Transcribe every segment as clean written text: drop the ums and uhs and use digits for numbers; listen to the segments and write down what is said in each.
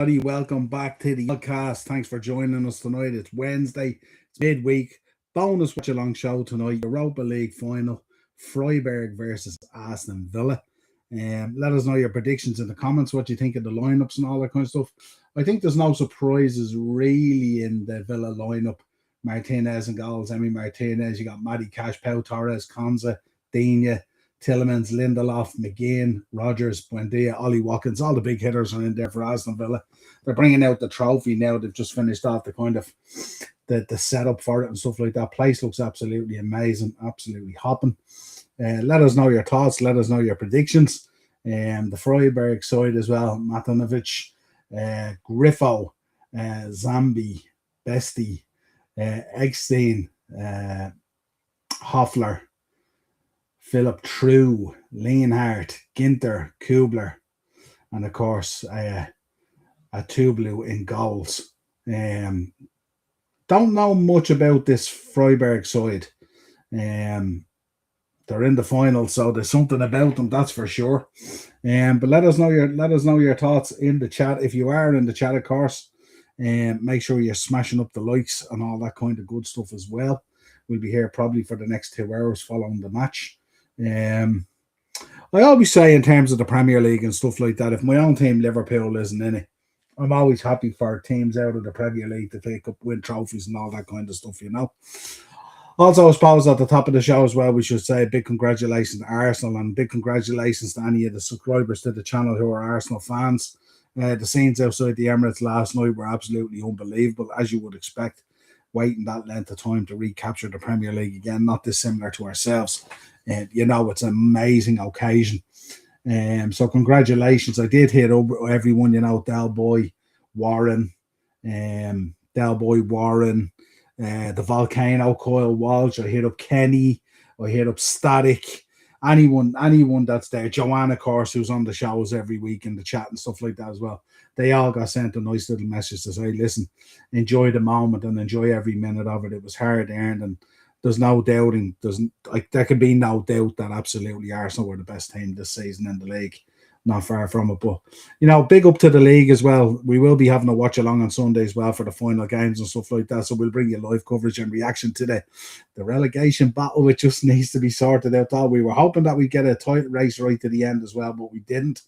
Everybody, welcome back to the podcast. Thanks for joining us tonight. It's Wednesday, it's midweek, bonus watch-along show tonight. Europa League final, Freiburg versus Aston Villa. Let us know your predictions in the comments, what you think of the lineups and all that kind of stuff. I think there's no surprises really in the Villa lineup. Martinez and goals, Emi Martinez, you got Matty Cash, Pau Torres, Konza, Digne, Tillemans, Lindelof, McGinn, Rogers, Buendia, Ollie Watkins, all the big hitters are in there for Aston Villa. They're bringing out the trophy now. They've just finished off the kind of the setup for it and stuff like that. Place looks absolutely amazing, absolutely hopping. Let us know your thoughts. Let us know your predictions. The Freiburg side as well. Matanovic, Griffo, Zambi, Besti, Eggstein, Hoffler, Philip True, Leonhardt, Ginter, Kubler, and of course a Tublu in goals. Don't know much about this Freiburg side. They're in the final, so there's something about them, that's for sure. But let us know your thoughts in the chat. If you are in the chat, of course, make sure you're smashing up the likes and all that kind of good stuff as well. We'll be here probably for the next 2 hours following the match. I always say in terms of the Premier League and stuff like that, if my own team Liverpool isn't in it, I'm always happy for teams out of the Premier League to take up, win trophies and all that kind of stuff, you know. Also, I suppose at the top of the show as well, we should say big congratulations to Arsenal and big congratulations to any of the subscribers to the channel who are Arsenal fans. The scenes outside the Emirates last night were absolutely unbelievable, as you would expect, waiting that length of time to recapture the Premier League again, not dissimilar to ourselves. You know, it's an amazing occasion. So congratulations. I did hit over everyone, you know, Del Boy, Warren, the Volcano, Coil Walsh. I hit up Kenny. I hit up Static. Anyone that's there. Joanne, of course, who's on the shows every week in the chat and stuff like that as well. They all got sent a nice little message to say, listen, enjoy the moment and enjoy every minute of it. It was hard earned, and there's no doubting. There can be no doubt that absolutely Arsenal were the best team this season in the league. Not far from it, but you know, big up to the league as well. We will be having a watch along on Sunday as well for the final games and stuff like that. So we'll bring you live coverage and reaction to the relegation battle, which just needs to be sorted out. We were hoping that we'd get a tight race right to the end as well, but we didn't.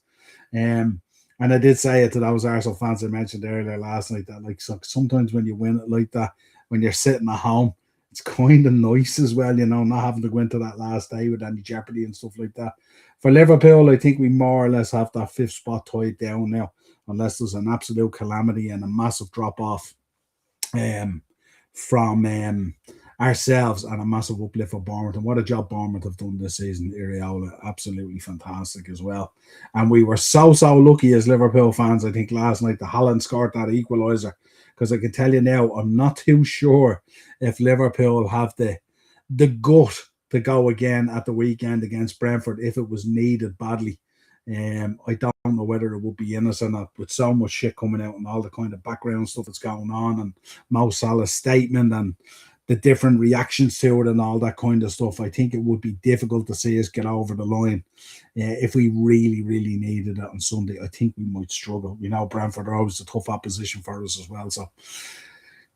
And I did say it to those Arsenal fans I mentioned earlier last night that like sometimes when you win it like that, when you're sitting at home, it's kind of nice as well, you know, not having to go into that last day with any jeopardy and stuff like that. For Liverpool, I think we more or less have that 5th spot tied down now, unless there's an absolute calamity and a massive drop-off from ourselves and a massive uplift for Bournemouth. And what a job Bournemouth have done this season. Iriola, absolutely fantastic as well. And we were so lucky as Liverpool fans, I think, last night that Haaland scored that equaliser. Because I can tell you now, I'm not too sure if Liverpool have the gut to go again at the weekend against Brentford if it was needed badly. I don't know whether it would be in us or not, with so much shit coming out and all the kind of background stuff that's going on, and Mo Salah's statement and the different reactions to it and all that kind of stuff. I think it would be difficult to see us get over the line if we really needed it on Sunday. I think we might struggle. You know, Brentford are always a tough opposition for us as well. So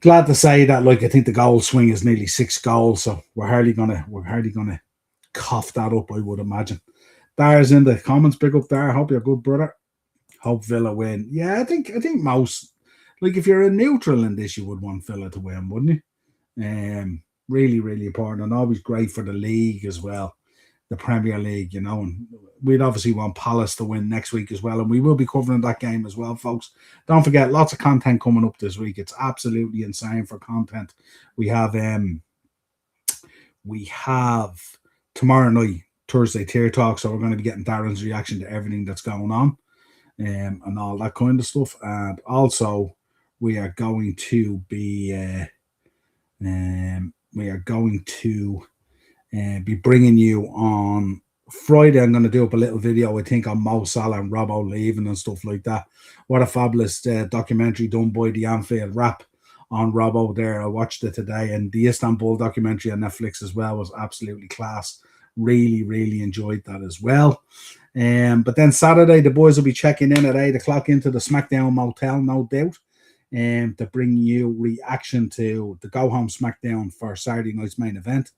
glad to say that. Like, I think the goal swing is nearly 6 goals, so we're hardly gonna cough that up, I would imagine. Dar's in the comments. Big up there. Hope you're good, brother. Hope Villa win. Yeah, I think most, like, if you're a neutral in this, you would want Villa to win, wouldn't you? Really important, and always great for the league as well, the Premier League, you know. And we'd obviously want Palace to win next week as well, and we will be covering that game as well, folks. Don't forget, lots of content coming up this week. It's absolutely insane for content. We have tomorrow night, Thursday Tier Talk, so we're going to be getting Darren's reaction to everything that's going on, and all that kind of stuff. And also we are going to be be bringing you on Friday. I'm going to do up a little video, I think, on Mo Salah and Robbo leaving and stuff like that. What a fabulous documentary done by the Anfield Rap on Robbo there. I watched it today, and the Istanbul documentary on Netflix as well was absolutely class. Really enjoyed that as well. But then Saturday, the boys will be checking in at 8 o'clock into the SmackDown Motel, no doubt, to bring you reaction to the Go Home SmackDown for Saturday night's main event.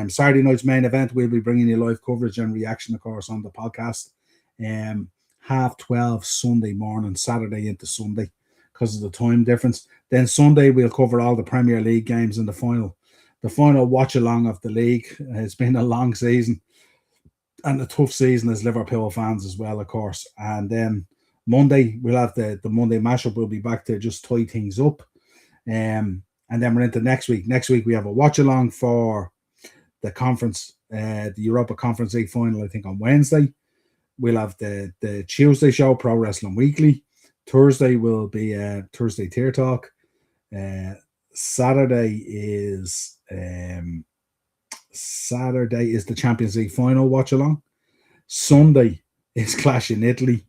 Saturday night's main event, we'll be bringing you live coverage and reaction, of course, on the podcast. 12:30 Sunday morning, Saturday into Sunday, because of the time difference. Then Sunday, we'll cover all the Premier League games in the final watch along of the league. It's been a long season and a tough season as Liverpool fans as well, of course. And then Monday, we'll have the Monday mashup. We'll be back to just tie things up. And then we're into next week. Next week, we have a watch along for the conference, the Europa Conference League final, I think, on Wednesday. We'll have the Tuesday show, Pro Wrestling Weekly. Thursday will be Thursday Tier Talk. Saturday is the Champions League final watch along. Sunday is Clash in Italy.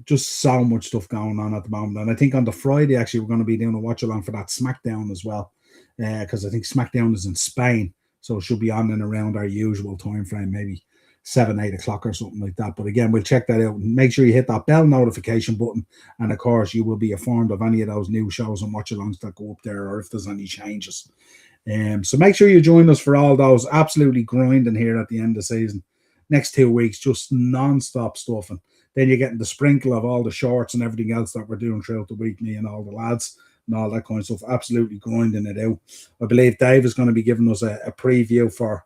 Just so much stuff going on at the moment. And I think on the Friday, actually, we're going to be doing a watch along for that SmackDown as well. Because I think SmackDown is in Spain. So it should be on and around our usual time frame, maybe 7-8 o'clock or something like that. But again, we'll check that out. Make sure you hit that bell notification button. And of course, you will be informed of any of those new shows and watch alongs that go up there, or if there's any changes. So make sure you join us for all those. Absolutely grinding here at the end of the season. Next 2 weeks, just non-stop stuff. And then you're getting the sprinkle of all the shorts and everything else that we're doing throughout the week, me and all the lads and all that kind of stuff. Absolutely grinding it out. I believe Dave is going to be giving us a preview for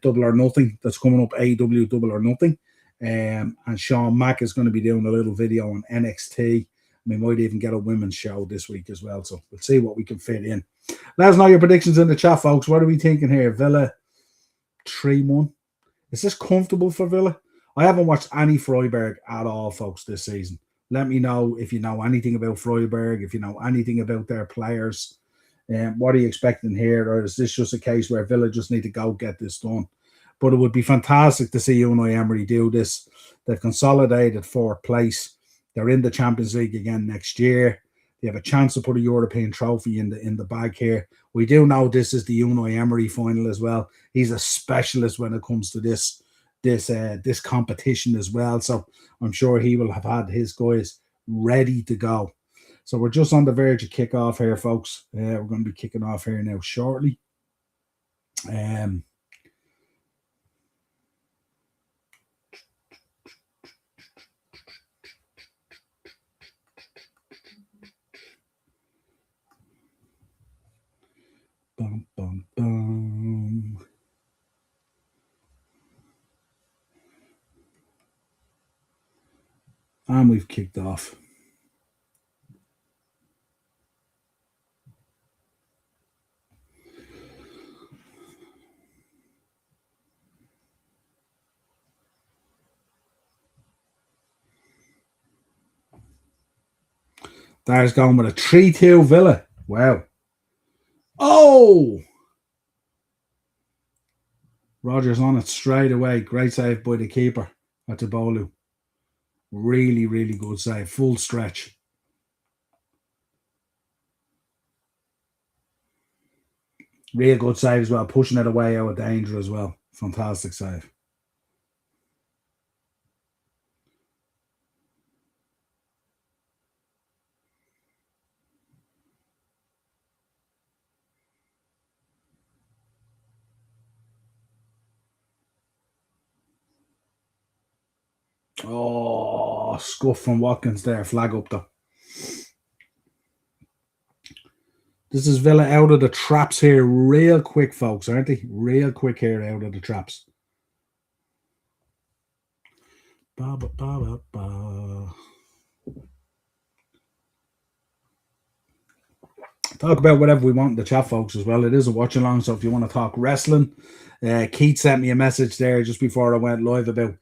Double or Nothing that's coming up, AEW Double or Nothing. And Sean Mack is going to be doing a little video on NXT. We might even get a women's show this week as well. So we'll see what we can fit in. Let us know your predictions in the chat, folks. What are we thinking here? Villa 3-1. Is this comfortable for Villa? I haven't watched any Freiburg at all, folks, this season. Let me know if you know anything about Freiburg, if you know anything about their players. What are you expecting here? Or is this just a case where Villa just need to go get this done? But it would be fantastic to see Unai Emery do this. They've consolidated 4th place. They're in the Champions League again next year. They have a chance to put a European trophy in the bag here. We do know this is the Unai Emery final as well. He's a specialist when it comes to this competition as well. So I'm sure he will have had his guys ready to go. So we're just on the verge of kickoff here, folks. We're going to be kicking off here now shortly. Bum, bum, bum. And we've kicked off. There's going with a 3-2 Villa. Wow. Oh! Rogers on it straight away. Great save by the keeper at Bolu. Really, really good save. Full stretch. Real good save as well. Pushing it away out of danger as well. Fantastic save. Oh, scuff from Watkins there. Flag up though. This is Villa out of the traps here real quick, folks, aren't they? Real quick here out of the traps. Ba, ba, ba, ba, ba. Talk about whatever we want in the chat, folks, as well. It is a watch along, so if you want to talk wrestling, Keith sent me a message there just before I went live about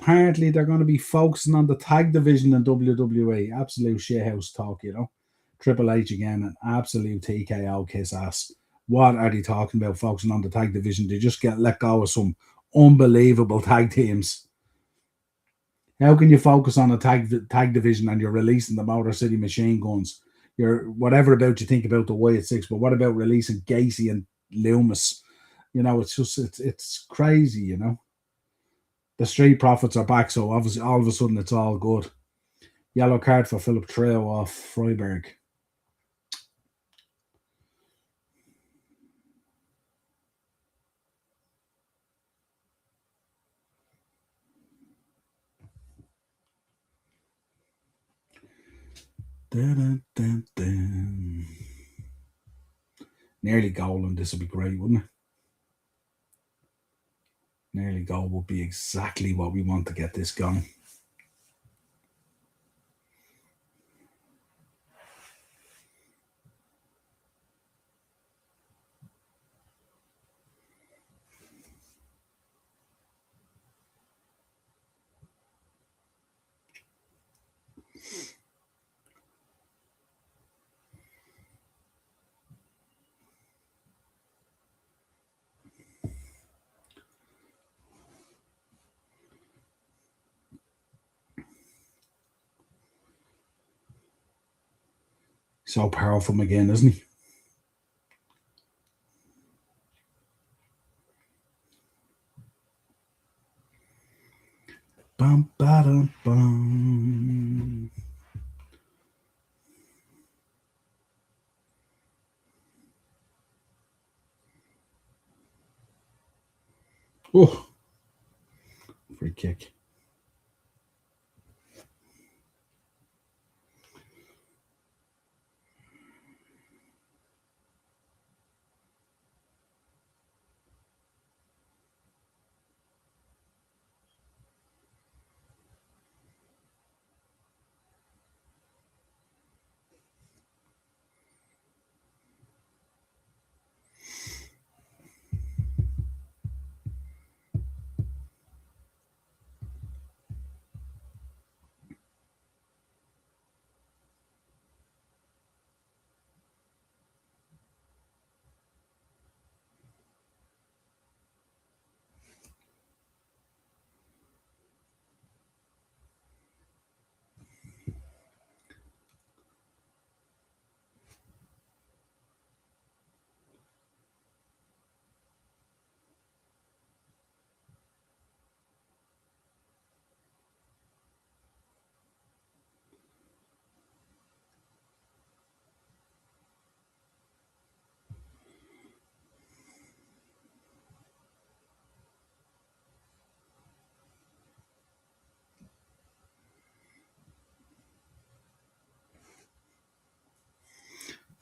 apparently they're going to be focusing on the tag division in WWE. Absolute shithouse talk, you know. Triple H again, an absolute TKO kiss ass. What are they talking about focusing on the tag division? They just get let go of some unbelievable tag teams. How can you focus on a tag division and you're releasing the Motor City Machine Guns? You're whatever about you think about the Wyatt Six, but what about releasing Gacy and Loomis? You know, it's just it's crazy, you know. The Street Profits are back, so obviously all of a sudden it's all good. Yellow card for Philip Treo off Freiburg. Dun, dun, dun. Nearly goal, and this would be great, wouldn't it? Nearly goal would be exactly what we want to get this going. So powerful again, isn't he? Bum, ba-dum, bum. Oh, free kick.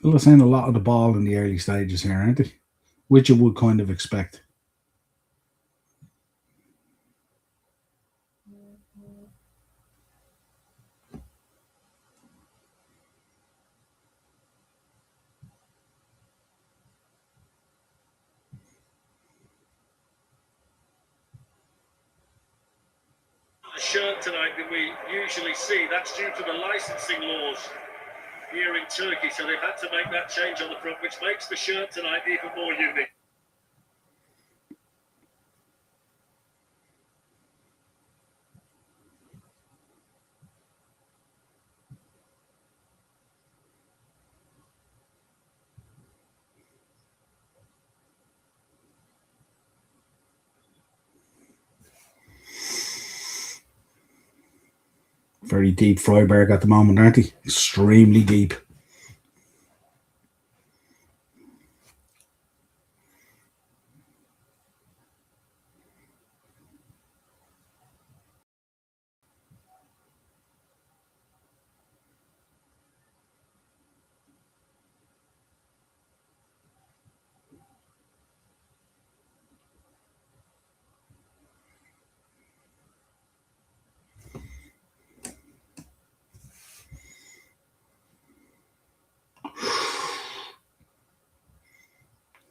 They're seeing a lot of the ball in the early stages here, aren't they? Which you would kind of expect. Shirt tonight that we usually see. That's due to the licensing laws here in Turkey, so they've had to make that change on the front, which makes the shirt tonight even more unique. Very deep Freiburg at the moment, aren't they? Extremely deep.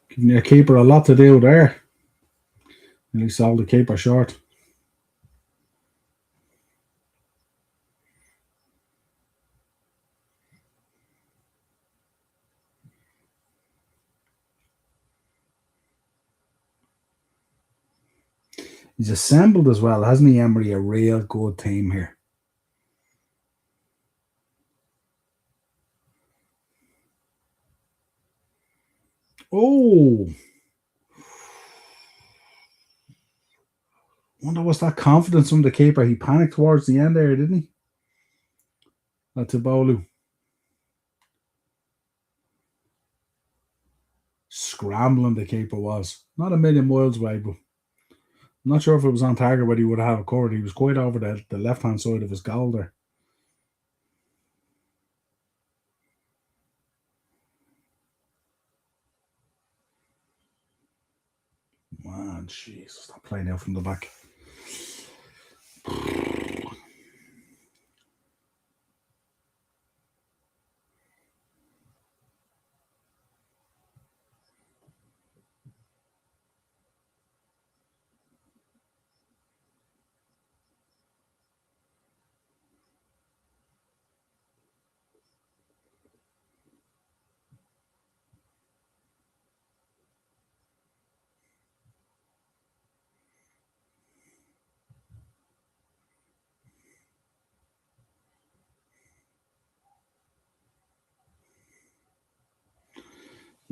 Giving your keeper a lot to do there. Nearly sold the keeper short. He's assembled as well, hasn't he, Emery? A real good team here. Oh, Wonder was that confidence from the keeper? He panicked towards the end there, didn't he? That's a Bolu. Scrambling the keeper was. Not a million miles away, but I'm not sure if it was on target whether he would have covered. He was quite over the left hand side of his goal there. Man, jeez, stop playing out from the back.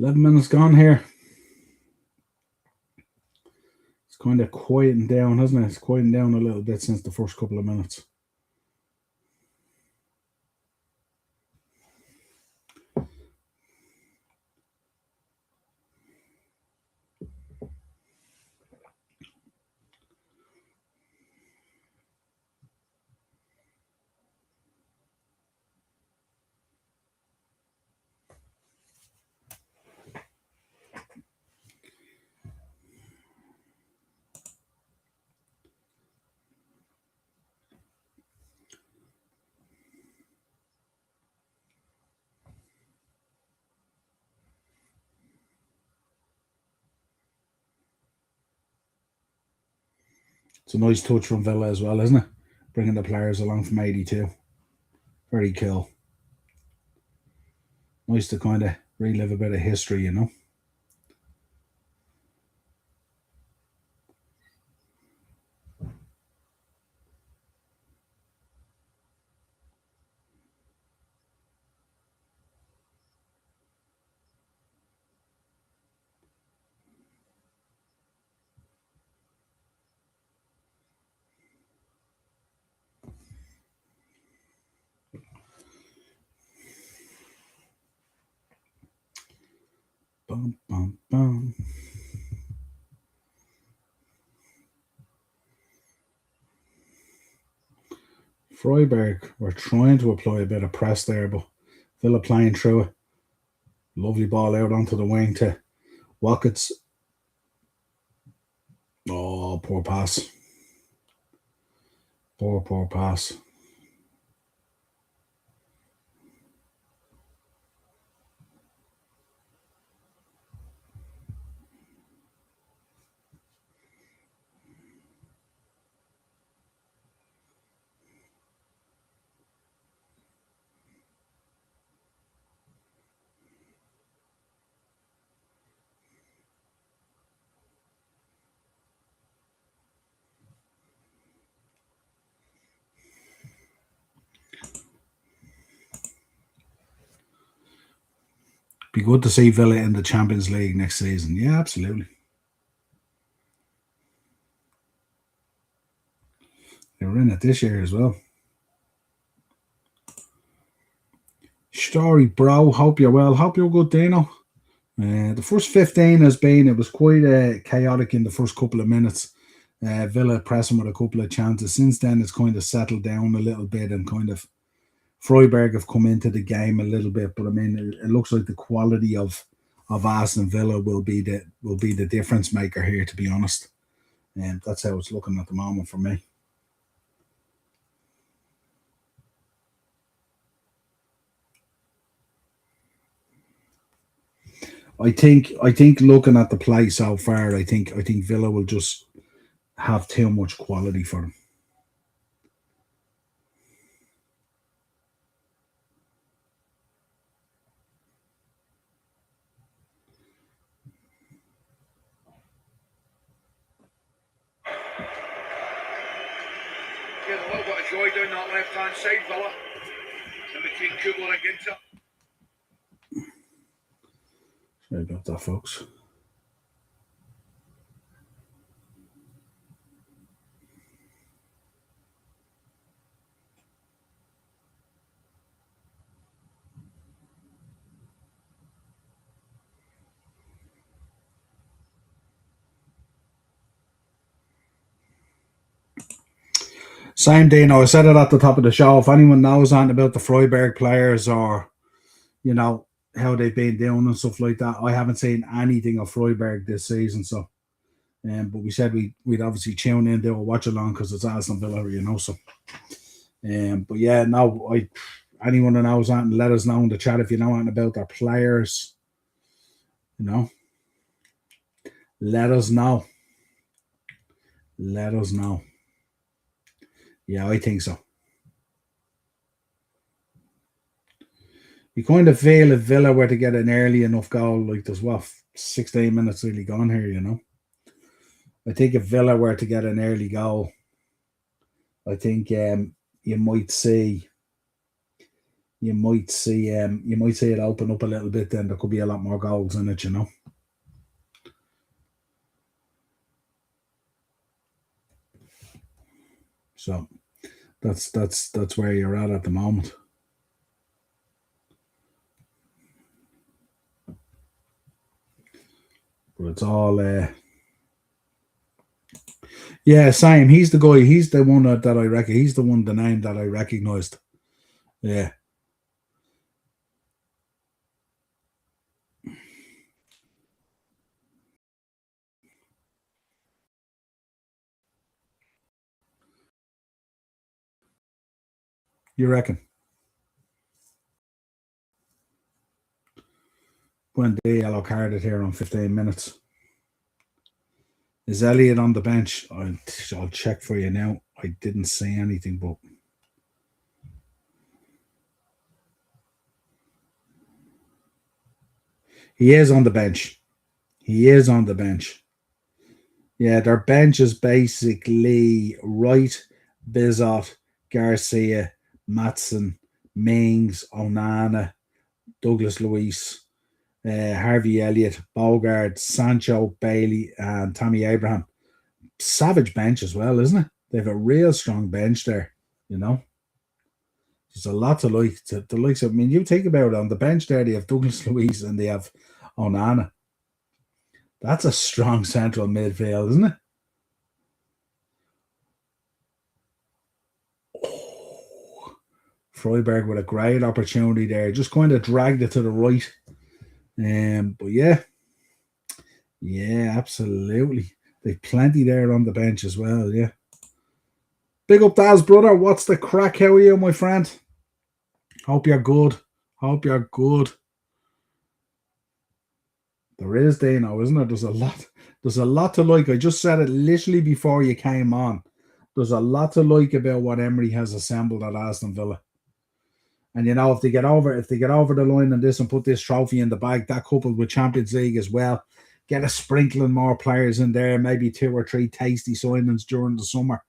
$11 gone here. It's kind of quieting down, hasn't it? It's quieting down a little bit since the first couple of minutes. It's a nice touch from Villa as well, isn't it? Bringing the players along from 82. Very cool. Nice to kind of relive a bit of history, you know. Bum, bum, bum. Freiburg were trying to apply a bit of press there, but Villa playing through it. Lovely ball out onto the wing to Watkins. Oh, poor pass. Poor pass. Be good to see Villa in the Champions League next season. Yeah, absolutely. They were in it this year as well. Story, bro. Hope you're well. Hope you're good, Dino. The first 15 has been, it was quite chaotic in the first couple of minutes. Villa pressing with a couple of chances. Since then, it's kind of settled down a little bit and kind of Freiburg have come into the game a little bit. But I mean, it looks like the quality of Aston Villa will be the difference maker here, to be honest. And that's how it's looking at the moment for me. I think looking at the play so far, I think Villa will just have too much quality for them. Get a little bit of joy down that left hand side, Villa. In between Kubler and Ginter. Sorry about that, folks. Same day, I said it at the top of the show. If anyone knows anything about the Freiburg players or, you know, how they've been doing and stuff like that, I haven't seen anything of Freiburg this season. So, but we said we'd obviously tune in, do a watch along because it's Aston Villa, you know. So, but yeah, no, anyone that knows anything, let us know in the chat if you know anything about their players. You know, let us know. Let us know. Yeah, I think so. You kind of feel if Villa were to get an early enough goal, like there's 16 minutes really gone here, you know. I think if Villa were to get an early goal, I think you might see it open up a little bit. Then there could be a lot more goals in it, you know. So that's where you're at the moment. But it's all yeah, same. He's the guy. He's the one that I reckon. He's the name that I recognised. Yeah. You reckon? When the yellow carded here on 15 minutes. Is Elliot on the bench? I'll check for you now. I didn't see anything, but he is on the bench. He is on the bench. Yeah, their bench is basically Wright, Bizot, Garcia, Matson, Mings, Onana, Douglas Luiz, Harvey Elliott, Bogard, Sancho, Bailey, and Tammy Abraham. Savage bench as well, isn't it? They have a real strong bench there, you know. There's a lot to like. The likes of, I mean, you think about it, on the bench there, they have Douglas Luiz and they have Onana. That's a strong central midfield, isn't it? Oh, Freiburg with a great opportunity there. Just kind of dragged it to the right. But yeah, absolutely. They've plenty there on the bench as well, yeah. Big up, Daz, brother. What's the crack? How are you, my friend? Hope you're good. Hope you're good. There is, Dano, isn't there? There's a lot. There's a lot to like. I just said it literally before you came on. There's a lot to like about what Emery has assembled at Aston Villa. And you know, if they get over the line on this and put this trophy in the bag, that coupled with Champions League as well, get a sprinkling more players in there, maybe 2 or 3 tasty signings during the summer.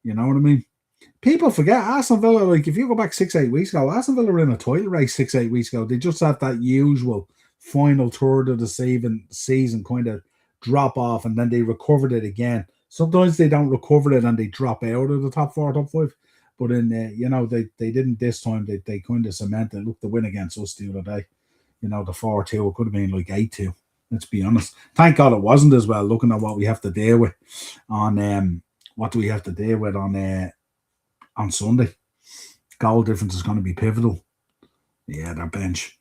You know what I mean? People forget Aston Villa, like if you go back 6-8 weeks ago, Aston Villa were in a title race 6-8 weeks ago. They just had that usual final third of the season kind of drop off, and then they recovered it again. Sometimes they don't recover it and they drop out of the top 4, top 5. But in you know, they didn't this time. They kind of cemented. Look, the win against us the other day, you know, the 4-2, it could have been like 8-2. Let's be honest. Thank God it wasn't as well. Looking at what we have to deal with on what do we have to deal with on Sunday. Goal difference is going to be pivotal. Yeah, their bench.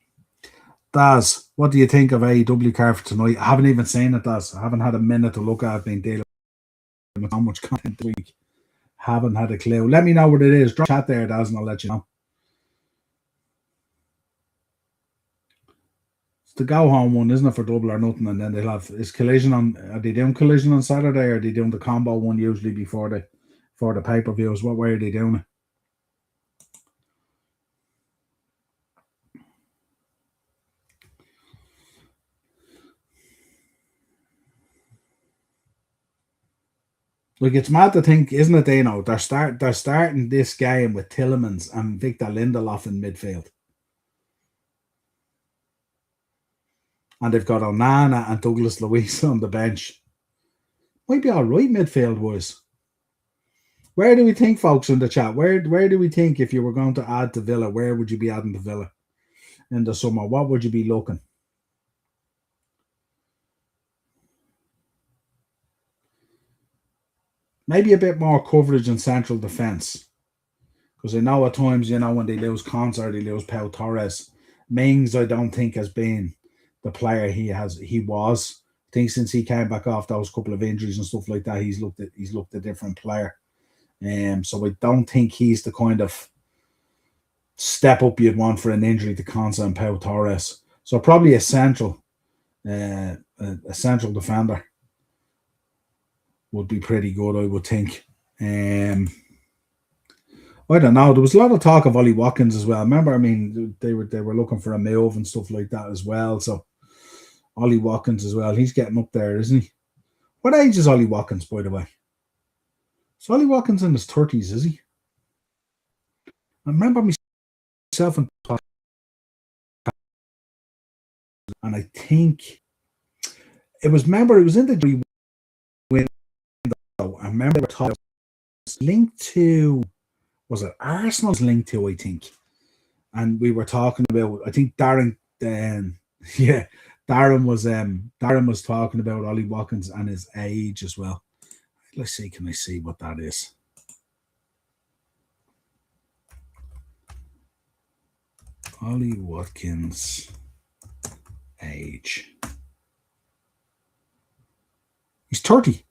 Daz, what do you think of AEW card for tonight? I haven't even seen it, Daz. I haven't had a minute to look at. I've been dealing with so much content this week. Haven't had a clue. Let me know what it is. Drop chat there, Daz, and I'll let you know. It's the go home one, isn't it, for double or nothing? And then they'll have are they doing Collision on Saturday, or are they doing the combo one usually before the pay-per-views? What way are they doing it? Like, it's mad to think, isn't it, Dano? They're starting this game with Tillemans and Victor Lindelof in midfield. And they've got Onana and Douglas Luiz on the bench. Might be all right midfield-wise. Where do we think, folks, in the chat? Where do we think, if you were going to add to Villa, where would you be adding to Villa in the summer? What would you be looking? Maybe a bit more coverage in central defence. Because I know at times, when they lose Concert, they lose Pau Torres. Mings, I don't think has been the player he was. I think since he came back off those couple of injuries and stuff like that, he's looked a different player. So I don't think he's the kind of step up you'd want for an injury to Concert and Pau Torres. So probably a central defender would be pretty good, I would think. I don't know. There was a lot of talk of Ollie Watkins as well. Remember, I mean, they were looking for a move and stuff like that as well. So Ollie Watkins as well. He's getting up there, isn't he? What age is Ollie Watkins, by the way? So Ollie Watkins in his 30s, is he? I remember myself and I think it was in the window. I remember talking linked to, was it Arsenal's linked to, I think. And we were talking about, I think Darren was talking about Ollie Watkins and his age as well. Let's see, can I see what that is? Ollie Watkins age. He's 30.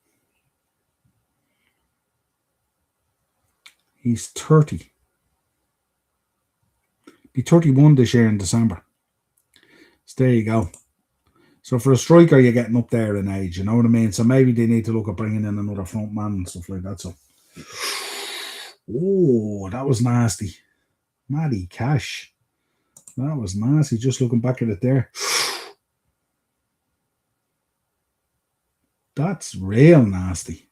He's 30. Be 31 this year in December. So there you go. So for a striker, you're getting up there in age, you know what I mean? So maybe they need to look at bringing in another front man and stuff like that. So, oh, that was nasty. Matty Cash. That was nasty. Just looking back at it there. That's real nasty.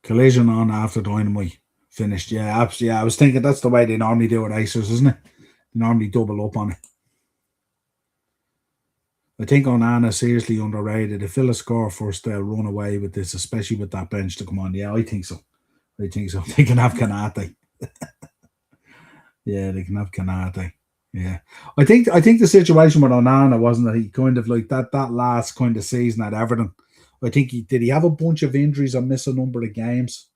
Collision on after Dynamite finished. Yeah, absolutely. Yeah, I was thinking that's the way they normally do it, Acers, isn't it? They normally double up on it. I think Onana seriously underrated. If Villa score first, they'll run away with this, especially with that bench to come on. Yeah, I think so. They can have Kanate. Yeah, they can have Kanate. Yeah, I think the situation with Onana wasn't that he kind of like that last kind of season at Everton. I think he have a bunch of injuries and miss a number of games.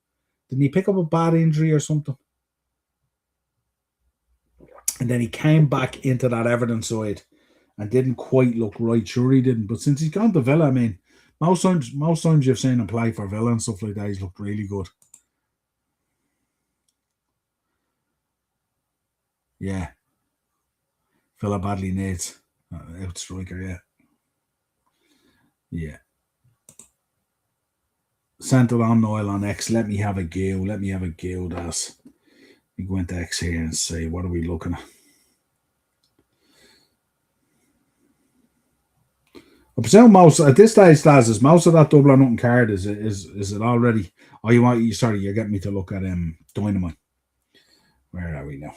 Didn't he pick up a bad injury or something? And then he came back into that Everton side and didn't quite look right. Sure, he didn't. But since he's gone to Villa, I mean, most times you've seen him play for Villa and stuff like that, he's looked really good. Yeah. Villa badly needs out striker, yeah. Yeah. Sent it on Noel on X. Let me have a go. Das. We go into X here and say, what are we looking at? I presume most at this stage, lads, is most of that double or nothing card is it already? Oh, you're getting me to look at Dynamite. Where are we now?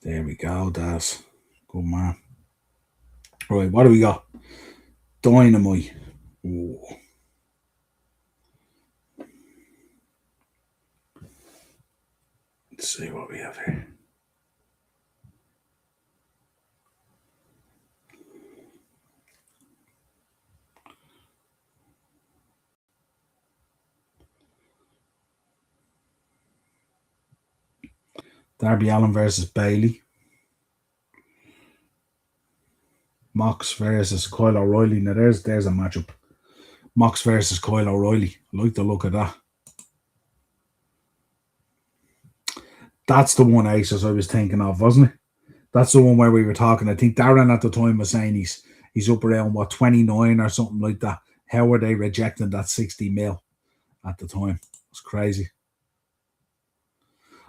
There we go, Daz. Good man. Right, what do we got? Dynamite. Ooh. Let's see what we have here. Darby Allin versus Bailey. Mox versus Kyle O'Reilly. Now there's a matchup. Mox versus Kyle O'Reilly. I like the look of that. That's the one, Aces, I was thinking of, wasn't it? That's the one where we were talking. I think Darren at the time was saying he's up around 29 or something like that. How were they rejecting that 60 mil at the time? It's crazy.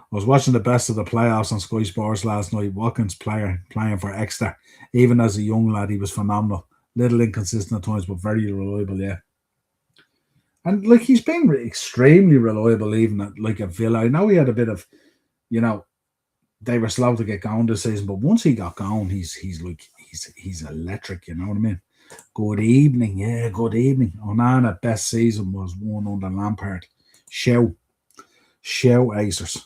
I was watching the best of the playoffs on Sky Sports last night. Watkins playing for Exeter. Even as a young lad, he was phenomenal. Little inconsistent at times, but very reliable, yeah. And like he's been extremely reliable even at Villa. I know he had a bit of, they were slow to get going this season, but once he got going, he's electric. You know what I mean? Good evening, yeah, good evening. Onana best season was one under Lampard. Show Acers.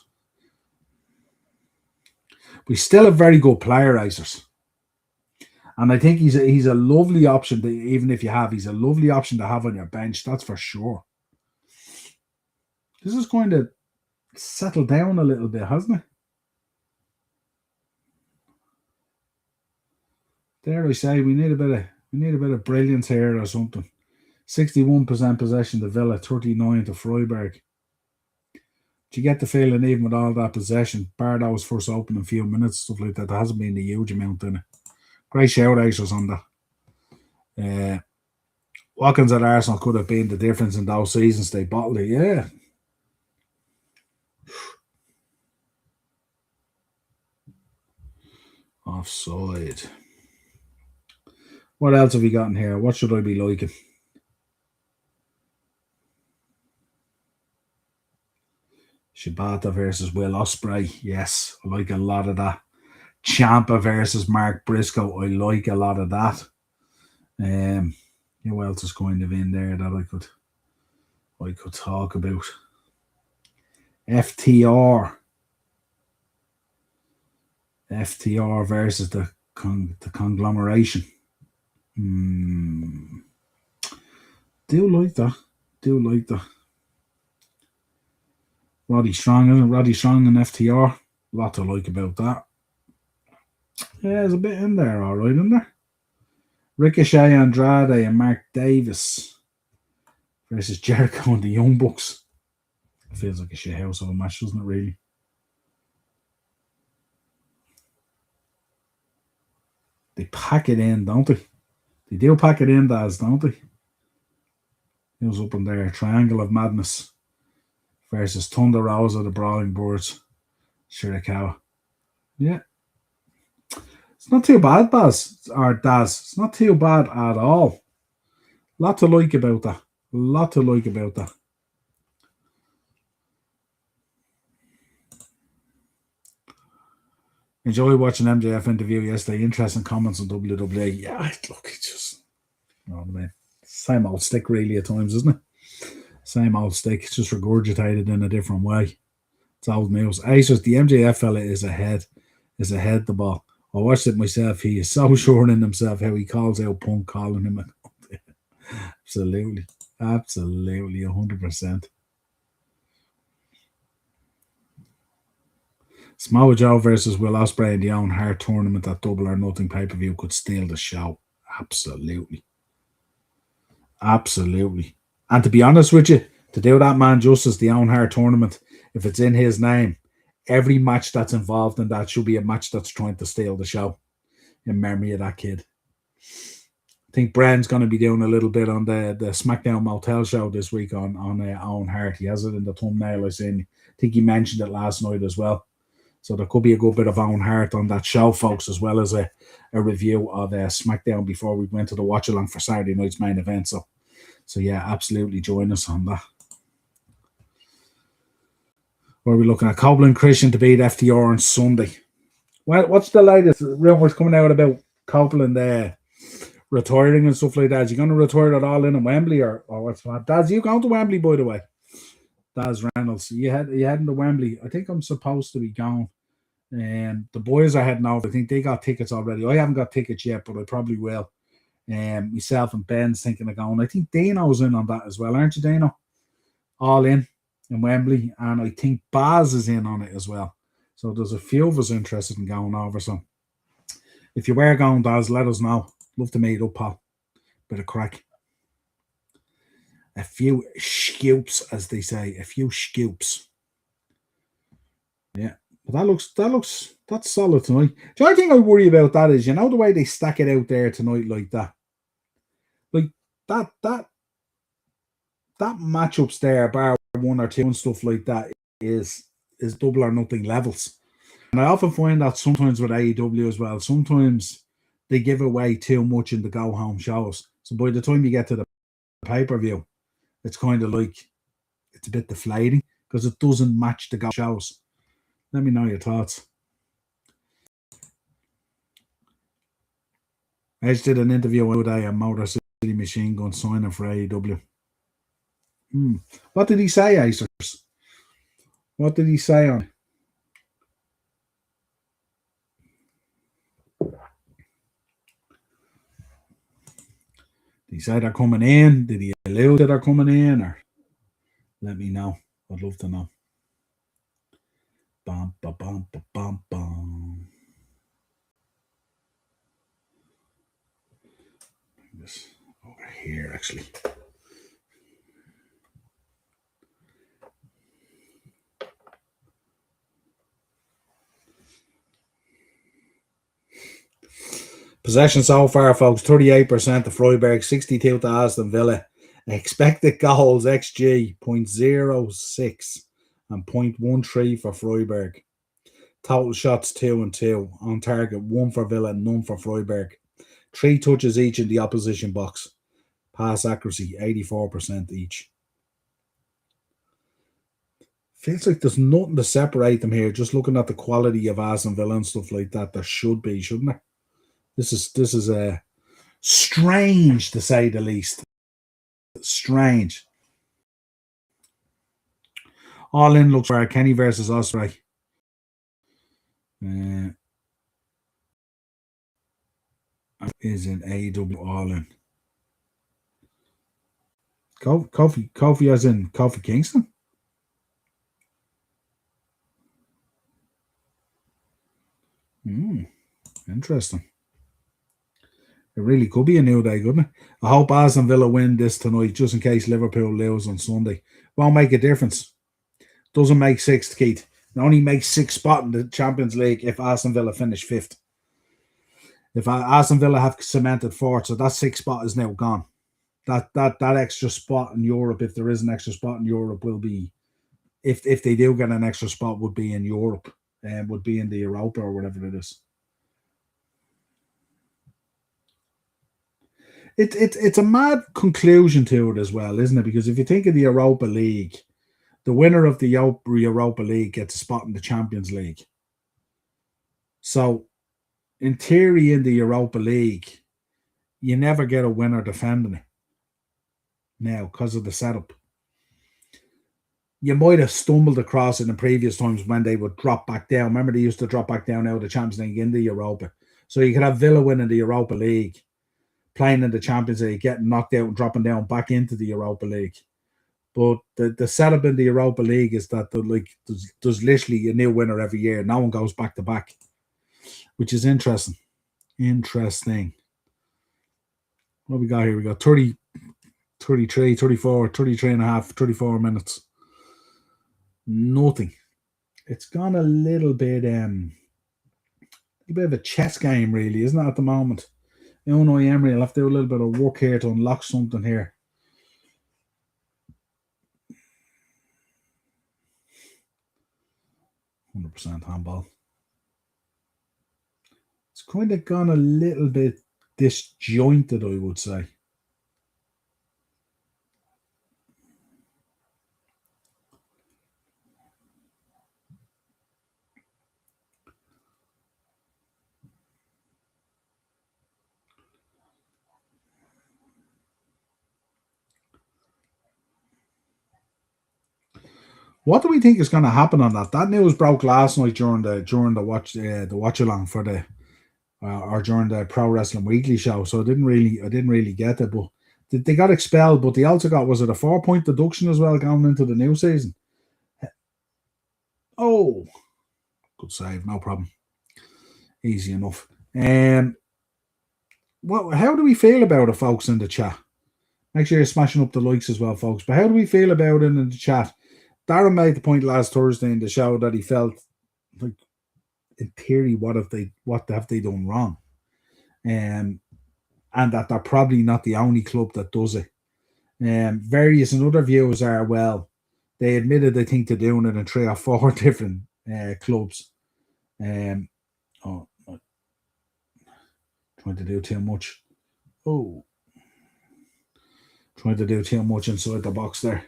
We still a very good player, Acers. And I think he's a lovely option to, even if you have, he's a lovely option to have on your bench, that's for sure. This is going to settle down a little bit, hasn't it? Dare I say, we need a bit of brilliance here or something. 61% possession to Villa, 39 to Freiburg. Do you get the feeling, even with all that possession, bar that was first opening few minutes, stuff like that, there hasn't been a huge amount in it. Great shout outs on that. Watkins at Arsenal could have been the difference in those seasons they bottled it, yeah. Offside. What else have we got in here? What should I be liking? Shibata versus Will Ospreay. Yes, I like a lot of that. Ciampa versus Mark Briscoe. I like a lot of that. Who else is kind of in there that I could talk about? FTR versus the conglomeration. Do like that. Roddy Strong, isn't it? Roddy Strong and FTR. A lot to like about that. Yeah, there's a bit in there, all right, isn't there? Ricochet, Andrade, and Mark Davis versus Jericho and the Young Bucks. It feels like a shit house of a match, doesn't it, really? They pack it in, don't they? They do pack it in, Daz, don't they? It was up in there. Triangle of Madness versus Thunder Rosa, the Brawling Birds. Shirakawa. Yeah. It's not too bad, Daz. It's not too bad at all. Lot to like about that. Enjoy watching MJF interview yesterday. Interesting comments on WWE. Yeah, look, it's just, you know what I mean? Same old stick, really, at times, isn't it? Same old stick, it's just regurgitated in a different way. It's old news. Acers, the MJF fella is ahead the ball. I watched it myself. He is so sure in himself how he calls out Punk, calling him. Absolutely, 100%. Samoa Joe versus Will Ospreay in the Own Heart tournament at Double or Nothing pay-per-view could steal the show. Absolutely. And to be honest with you, to do that man justice, the Own Heart tournament, if it's in his name, every match that's involved in that should be a match that's trying to steal the show in memory of that kid. I think Bren's going to be doing a little bit on the SmackDown Motel show this week on Own Heart. He has it in the thumbnail I seen. I think he mentioned it last night as well. So there could be a good bit of Own Heart on that show, folks, as well as a review of SmackDown before we went to the Watchalong for Saturday night's main event. So yeah, absolutely join us on that. Where are we looking at? Coble and Christian to beat FTR on Sunday. Well, what's the latest rumours coming out about Coble and retiring and stuff like that? Is he going to retire it all in Wembley or what's that? Daz, you going to Wembley, by the way? Daz Reynolds. You heading to Wembley? I think I'm supposed to be going. The boys are heading over. I think they got tickets already. I haven't got tickets yet, but I probably will. Myself and Ben's thinking of going. I think Dano's in on that as well, aren't you, Dano? All in Wembley, and I think Baz is in on it as well. So there's a few of us interested in going over. So if you were going, Daz, let us know. Love to meet up, pal. Bit of crack. A few scoops, as they say. A few scoops. Yeah. But that's solid tonight. The only thing I worry about that is, you know, the way they stack it out there tonight like that. Like that matchups there, bar 1 or 2 and stuff like that, is Double or Nothing levels. And I often find that sometimes with AEW as well, sometimes they give away too much in the go home shows. So by the time you get to the pay-per-view, it's kind of like it's a bit deflating because it doesn't match the go shows. Let me know your thoughts. Edge did an interview today on Motor City Machine Gun signing for AEW. What did he say, Acers? What did he say on it? Did he say they're coming in? Did he allude that they're coming in? Or let me know. I'd love to know. Bum, ba, bum, ba, bum, bum. This over here, actually. Possession so far, folks, 38% to Freiburg, 62 to Aston Villa. Expected goals, XG, 0.06 and 0.13 for Freiburg. Total shots, 2 and 2. On target, 1 for Villa, none for Freiburg. 3 touches each in the opposition box. Pass accuracy, 84% each. Feels like there's nothing to separate them here. Just looking at the quality of Aston Villa and stuff like that, there should be, shouldn't there? This is strange, to say the least. Strange. All in looks for Kenny versus Osprey. Is in AEW All In. Kofi as in Kofi Kingston? Interesting. It really could be a new day, couldn't it? I hope Aston Villa win this tonight, just in case Liverpool lose on Sunday. Won't make a difference. Doesn't make sixth, Keith. It only makes 6th spot in the Champions League if Aston Villa finish 5th. If Aston Villa have cemented 4th, so that 6th spot is now gone. That extra spot in Europe, if there is an extra spot in Europe, will be, if they do get an extra spot, would be in Europe, and would be in the Europa or whatever it is. It's a mad conclusion to it as well, isn't it? Because if you think of the Europa League, the winner of the Europa League gets a spot in the Champions League. So, in theory, in the Europa League, you never get a winner defending it now because of the setup. You might have stumbled across it in previous times when they would drop back down. Remember, they used to drop back down out of the Champions League in the Europa. So you could have Villa winning the Europa League, playing in the Champions League, getting knocked out and dropping down back into the Europa League. But the setup in the Europa League is that there's literally a new winner every year. No one goes back to back, which is interesting. Interesting. What we got here? We got 30, 33, 34, 33 and a half, 34 minutes. Nothing. It's gone a little bit of a chess game, really, isn't it, at the moment? Unai Emery will have to do a little bit of work here to unlock something here. %100% handball. It's kind of gone a little bit disjointed, I would say. What do we think is going to happen on that? That news broke last night during the watchalong for the or during the Pro Wrestling Weekly show. So I didn't really get it, but they got expelled. But they also got, was it a 4-point deduction as well going into the new season? Oh, good save, no problem, easy enough. Well, how do we feel about it, folks, in the chat? Make sure you're smashing up the likes as well, folks. But how do we feel about it in the chat? Darren made the point last Thursday in the show that he felt like, in theory, what have they done wrong? And that they're probably not the only club that does it. Various and other views are, well, they admitted they think they're doing it in 3 or 4 different clubs. Trying to do too much. Oh, trying to do too much inside the box there.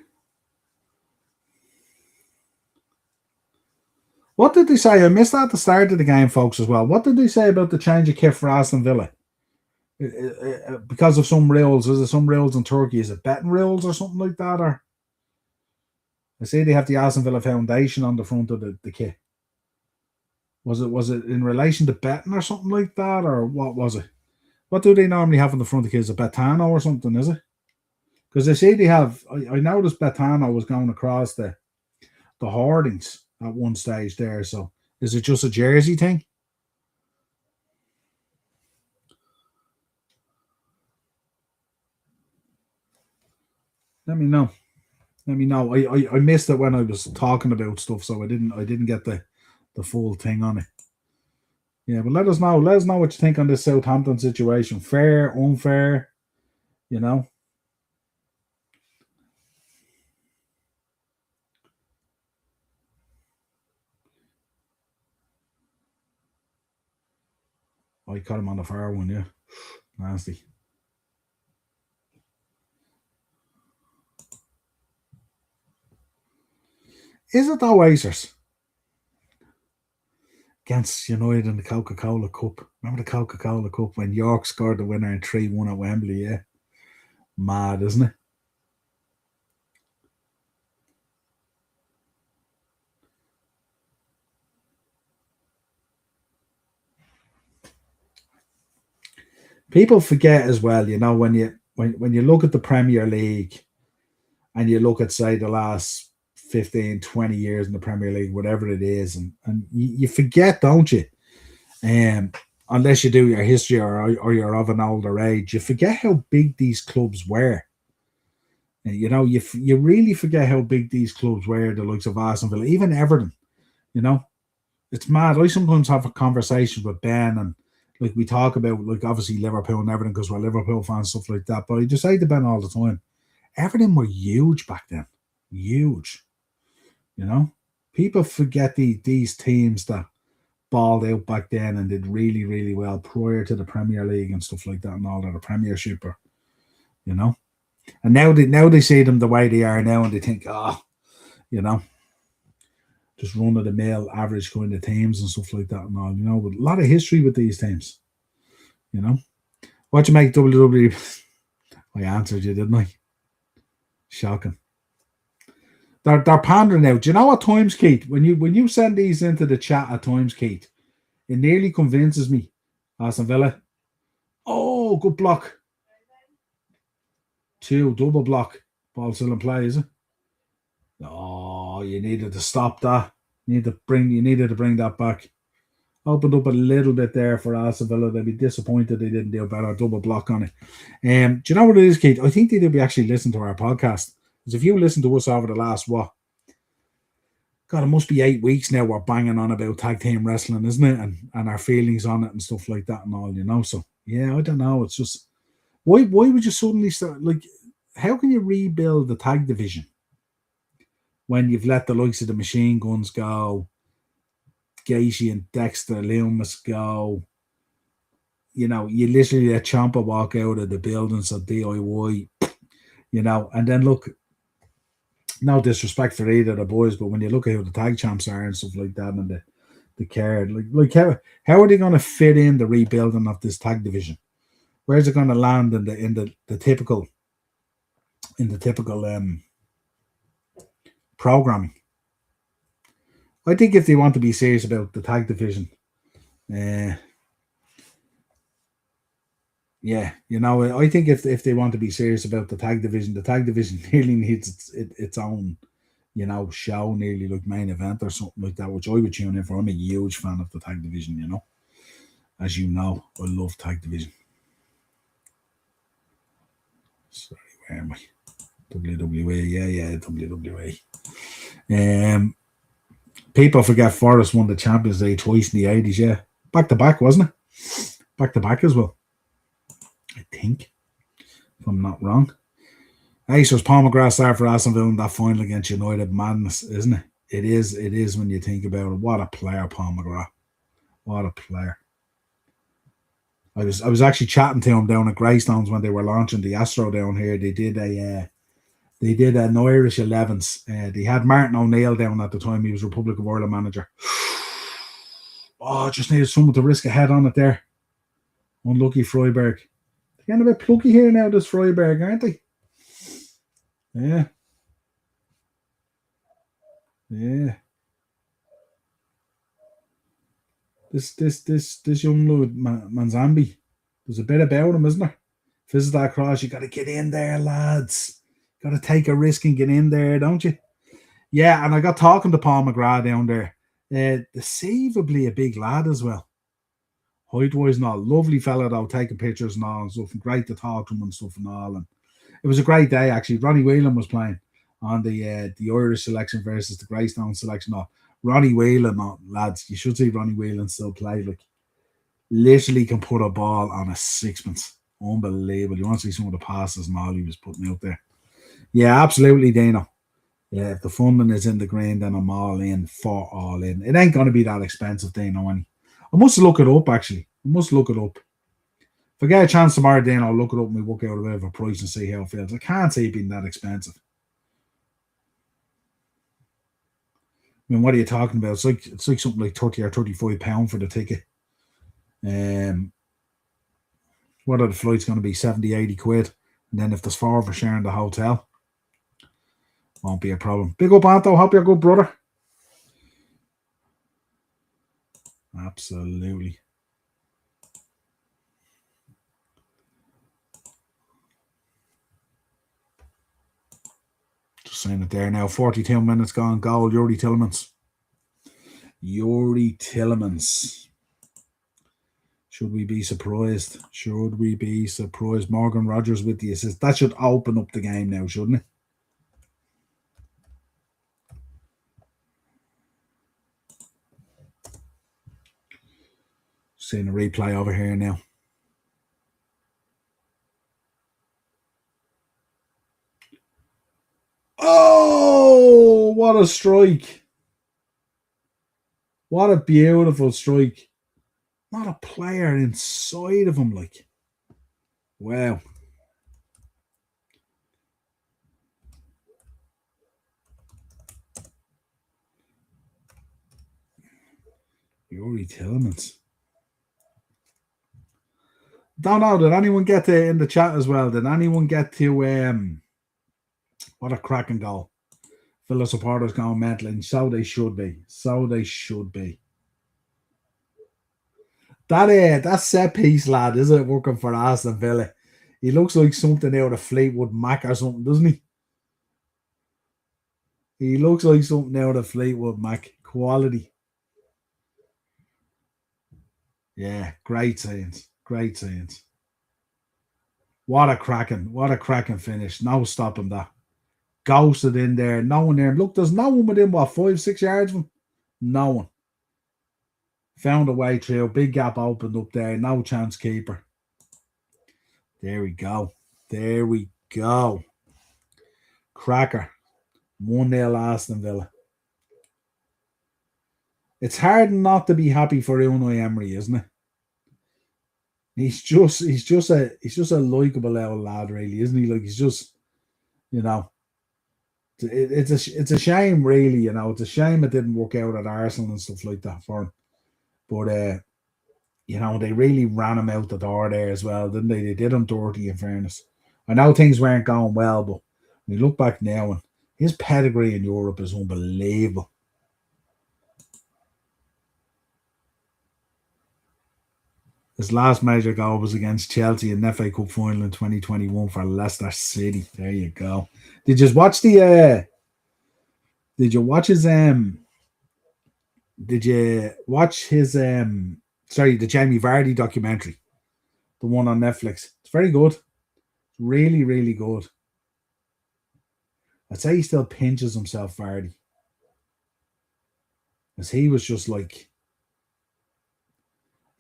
What did they say? I missed that at the start of the game, folks, as well. What did they say about the change of kit for Aston Villa? Because of some rules. Is there some rules in Turkey? Is it betting rules or something like that? Or I say they have the Aston Villa Foundation on the front of the kit. Was it in relation to betting or something like that, or what was it? What do they normally have on the front of the kit? Is it Betano or something? Is it? Because they say they have. I noticed Betano was going across the hoardings at one stage there. So is it just a jersey thing? Let me know. Let me know. I missed it when I was talking about stuff, so I didn't get the full thing on it. Yeah, but let us know. Let us know what you think on this Southampton situation. Fair, unfair, you know. I caught him on the far one, yeah. Nasty. Is it though, Acers? Against United in the Coca-Cola Cup. Remember the Coca-Cola Cup when York scored the winner in 3-1 at Wembley, yeah? Mad, isn't it? People forget as well, when you look at the Premier League and you look at, say, the last 15, 20 years in the Premier League, whatever it is, and you forget, don't you? Unless you do your history or you're of an older age, you forget how big these clubs were. And, you really forget how big these clubs were, the likes of Aston Villa, even Everton. You know, it's mad. I sometimes have a conversation with Ben, and like we talk about, like, obviously Liverpool and everything because we're Liverpool fans, stuff like that. But I just say to Ben all the time, Everton were huge back then. Huge. People forget these teams that balled out back then and did really, really well prior to the Premier League and stuff like that and all that, the Premiership, you know. And now they see them the way they are now, and they think, just run of the mill, average kind of teams and stuff like that and all, with a lot of history with these teams, What you make WWE? I answered you, didn't I? Shocking. They're pandering now. Do you know what times, Keith? When you send these into the chat at times, Keith, it nearly convinces me. Aston Villa. Oh, good block. 2, double block. Ball still in play, is it? Oh, you needed to stop that. You needed to bring that back. Opened up a little bit there for Aston Villa. They'd be disappointed they didn't do a better double block on it. Do you know what it is, Keith? I think they'd be actually listening to our podcast. Because if you listen to us over the last, God, it must be 8 weeks now we're banging on about tag team wrestling, isn't it? And our feelings on it and stuff like that and all, So, yeah, I don't know. It's just, why would you suddenly start, like, how can you rebuild the tag division when you've let the likes of the Machine Guns go, Gacy and Dexter Loomis go? You literally let Ciampa walk out of the buildings of DIY, and then look, no disrespect for either of the boys, but when you look at how the tag champs are and stuff like that, and the card, like how are they going to fit in the rebuilding of this tag division? Where's it going to land in the typical programming? I think if they want to be serious about the tag division, I think if they want to be serious about the tag division really needs its own, show, nearly like main event or something like that, which I would tune in for. I'm a huge fan of the tag division, As you know, I love tag division. Sorry, where am I? WWE, yeah, WWE. People forget Forrest won the Champions League twice in the 80s, yeah. Back to back, wasn't it? Back to back as well. I think, if I'm not wrong. So Paul McGrath started for Aston Villa in that final against United. Madness, isn't it? It is when you think about it. What a player, Paul McGrath. What a player. I was actually chatting to him down at Greystones when they were launching the Astro down here. They did an Irish 11s. They had Martin O'Neill down at the time. He was Republic of Ireland manager. Oh, just needed someone to risk a head on it there. Unlucky Freiberg. They're getting a bit plucky here now, this Freiburg, aren't they? Yeah. Yeah. This young Lord Manzambi, there's a bit about him, isn't there? If this is that cross, you got to get in there, lads. Got to take a risk and get in there, don't you? Yeah, and I got talking to Paul McGrath down there. Deceivably a big lad as well. Height-wise and all. Lovely fella, though, taking pictures and all and stuff. And great to talk to him and stuff and all. And it was a great day, actually. Ronnie Whelan was playing on the Irish selection versus the Greystone selection. Ronnie Whelan, lads, you should see Ronnie Whelan still play. Like, literally can put a ball on a sixpence. Unbelievable. You want to see some of the passes and all he was putting out there. Yeah, absolutely, Dano. Yeah, if the funding is in the green, then I'm all in for all in. It ain't going to be that expensive, Dano. I must look it up, actually. I must look it up. If I get a chance tomorrow, then I'll look it up and we work out a bit of a price and see how it feels. I can't see it being that expensive. I mean, what are you talking about? It's like something like 30 or 35 pounds for the ticket. What are the flights going to be? 70, 80 quid. And then if there's 4 for sharing the hotel, won't be a problem. Big up, Anto. Hope you're a good brother. Absolutely. Just saying it there now. 42 minutes gone. Goal. Yuri Tillemans. Should we be surprised? Morgan Rogers with the assist. That should open up the game now, shouldn't it? Seeing a replay over here now. Oh, what a strike. What a beautiful strike. Not a player inside of him, like. Wow. Yuri Tillemans. Don't know, did anyone get to in the chat as well? Did anyone get to what a cracking goal? Villa supporters going mental, and so they should be. That set piece lad, is it working for Aston Villa? He looks like something out of Fleetwood Mac or something, doesn't he? He looks like something out of Fleetwood Mac. Quality. Yeah, great scenes. What a cracking finish. No stopping that. Ghosted in there. No one there. Look, there's no one within, 5-6 yards of him? No one. Found a way through. Big gap opened up there. No chance keeper. There we go. Cracker. 1-0 Aston Villa. It's hard not to be happy for Unai Emery, isn't it? He's just a likable old lad, really, isn't he? Like, he's just, it's a shame, really. It's a shame it didn't work out at Arsenal and stuff like that for him. But they really ran him out the door there as well, didn't they? They did him dirty, in fairness. I know things weren't going well, but when you look back now, and his pedigree in Europe is unbelievable. His last major goal was against Chelsea in the FA Cup final in 2021 for Leicester City. There you go. Did you watch his Did you watch his the Jamie Vardy documentary? The one on Netflix. It's very good. It's really, really good. I'd say he still pinches himself, Vardy. As he was just like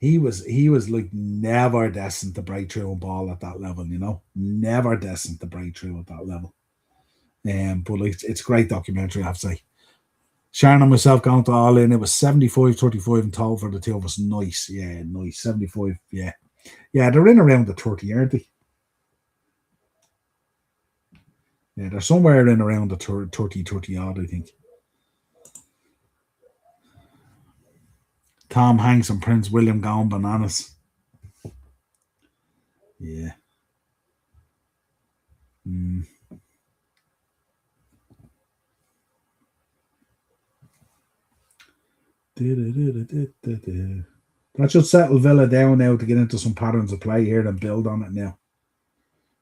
he was like never destined to break through a ball at that level, never destined to break through at that level. But it's a great documentary, I have to say. Sharon and myself going to all in. It was 75-35 in total for the two of us. Nice, yeah, nice. 75, yeah. Yeah, they're in around the 30, aren't they? Yeah, they're somewhere in around the 30 odd, I think. Tom Hanks and Prince William going bananas. Yeah. Mm. That should settle Villa down now to get into some patterns of play here and build on it now.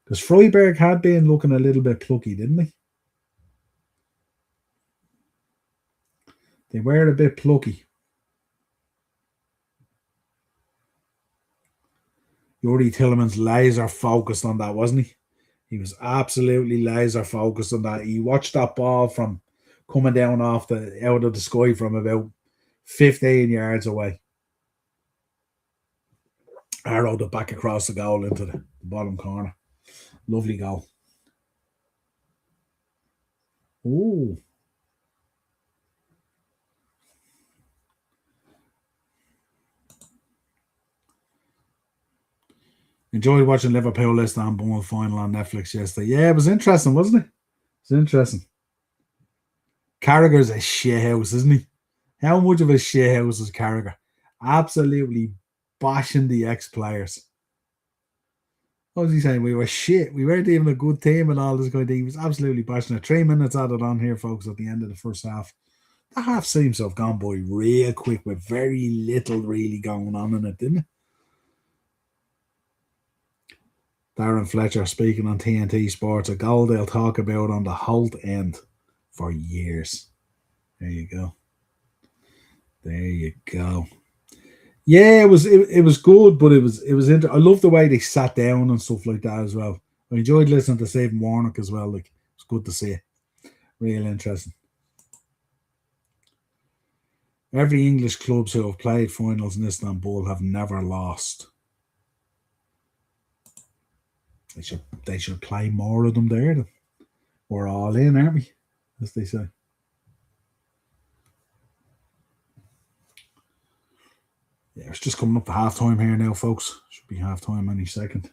Because Freiburg had been looking a little bit plucky, didn't they? They were a bit plucky. Yuri Tillemans laser focused on that, wasn't he? He was absolutely laser focused on that. He watched that ball from coming down off the out of the sky from about 15 yards away. Arrowed it back across the goal into the bottom corner. Lovely goal. Ooh. Enjoyed watching Liverpool Istanbul final on Netflix yesterday. Yeah, it was interesting, wasn't it? It's interesting. Carragher's a shithouse, isn't he? How much of a shithouse is Carragher? Absolutely bashing the ex-players. What was he saying? We were shit. We weren't even a good team and all this kind of thing. He was absolutely bashing it. 3 minutes added on here, folks, at the end of the first half. The half seems to have gone by real quick with very little really going on in it, didn't it? Darren Fletcher speaking on TNT Sports, a goal they'll talk about on the Holt end for years. There you go. There you go. Yeah, it was good, but it was I love the way they sat down and stuff like that as well. I enjoyed listening to Stephen Warnock as well. Like, it's good to see it. Real interesting. Every English clubs who have played finals in Istanbul have never lost. They should play more of them there. We're all in, aren't we? As they say. Yeah, it's just coming up to half time here now, folks. Should be half time any second.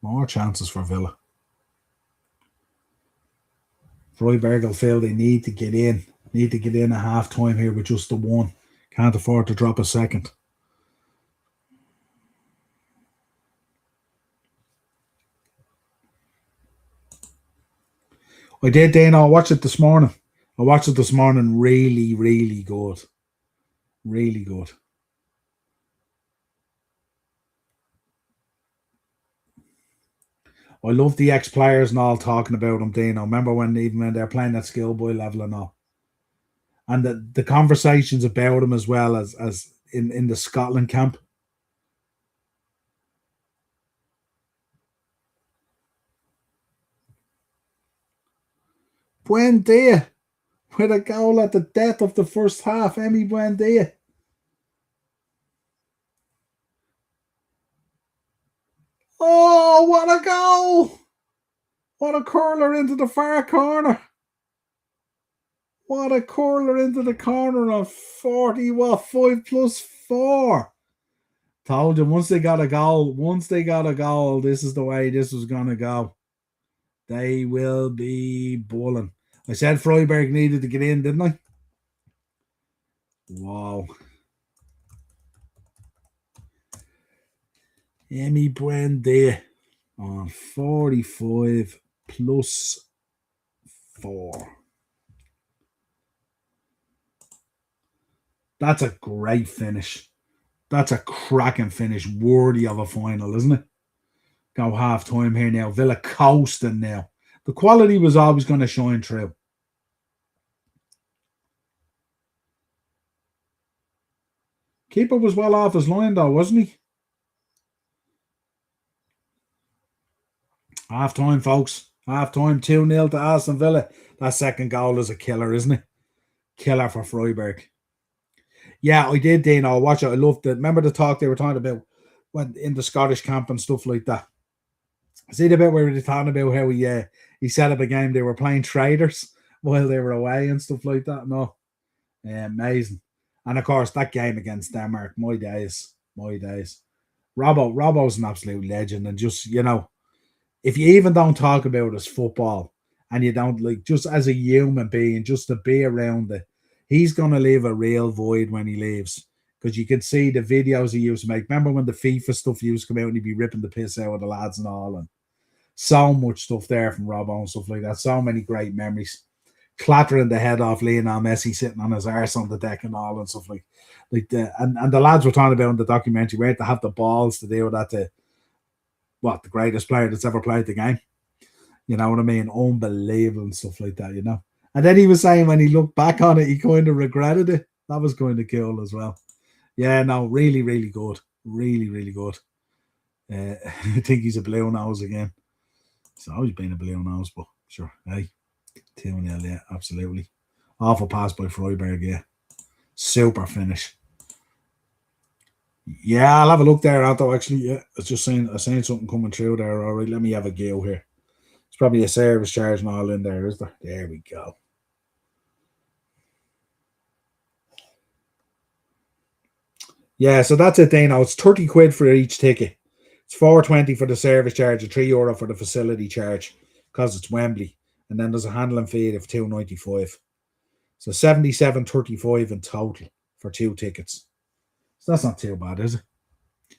More chances for Villa. Freiburg will feel they need to get in. Need to get in at half time here with just the one. Can't afford to drop a second. I did, Dana. I watched it this morning. Really, really good. Really good. I love the ex-players and all talking about them, Dana. Remember when they're playing at schoolboy level and all. And the conversations about him as well as in the Scotland camp. Buendia with a goal at the death of the first half. Emi Buendia. Oh, what a goal! What a curler into the far corner. What a curler into the corner on 40, 5 plus 4. Told you, once they got a goal, this is the way this was going to go. They will be bowling. I said Freiburg needed to get in, didn't I? Wow. Emi Buendia on 45 plus 4. That's a great finish. That's a cracking finish, worthy of a final, isn't it? Go half time here now. Villa coasting now. The quality was always going to shine through. Keeper was well off his line though, wasn't he? Half time, folks. Half time, 2-0 to Aston Villa. That second goal is a killer, isn't it? Killer for Freiburg. Yeah, I did, Dana. I watch it. I loved it. Remember the talk they were talking about when in the Scottish camp and stuff like that. See the bit where they talking about how he set up a game. They were playing traders while they were away and stuff like that. No, amazing. And of course, that game against Denmark, my days. Robbo's an absolute legend, and just if you even don't talk about his football and you don't like just as a human being, just to be around it, he's gonna leave a real void when he leaves. because you could see the videos he used to make. Remember when the FIFA stuff used to come out and he'd be ripping the piss out of the lads and all, and so much stuff there from Robbo and stuff like that. So many great memories. Clattering the head off Lionel Messi sitting on his arse on the deck and all and stuff like that. And the lads were talking about in the documentary where to have the balls to do that to the greatest player that's ever played the game. You know what I mean? Unbelievable and stuff like that, you know. And then he was saying when he looked back on it, he kind of regretted it. That was kind of cool as well. Yeah, no, really, really good. Really, really good. I think he's a blue nose again. He's always been a blue nose, but sure. Hey, 2-0, yeah, absolutely. Awful pass by Freiberg, yeah. Super finish. Yeah, I'll have a look there, Anto, actually. Yeah, I seen something coming through there. All right, let me have a go here. It's probably a service charge and all in there, is there? There we go. Yeah, so that's it, Dano. It's 30 quid for each ticket. It's $4.20 for the service charge and €3 for the facility charge because it's Wembley. And then there's a handling fee of $2.95. So $77.35 in total for 2 tickets. So that's not too bad, is it?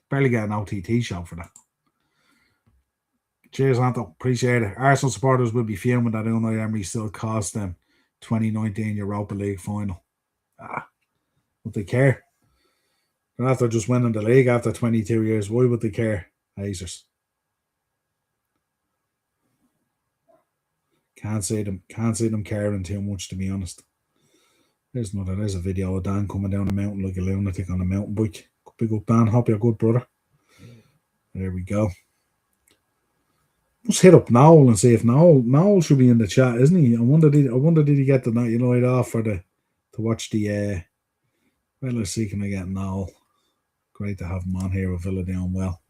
Barely get an OTT show for that. Cheers, Anto. Appreciate it. Arsenal supporters will be fuming that Unai Emery still cost them 2019 Europa League final. Would they care? And after just winning the league after 22 years, why would they care? Hazers. Can't see them caring too much, to be honest. There's a video of Dan coming down the mountain like a lunatic on a mountain bike. Big up, Dan. Hope you're good, brother. There we go. Let's hit up Noel and see if Noel should be in the chat, isn't he? I wonder did he get the night off to watch the well, let's see, can I get Noel? Great to have him on here with Villa doing well.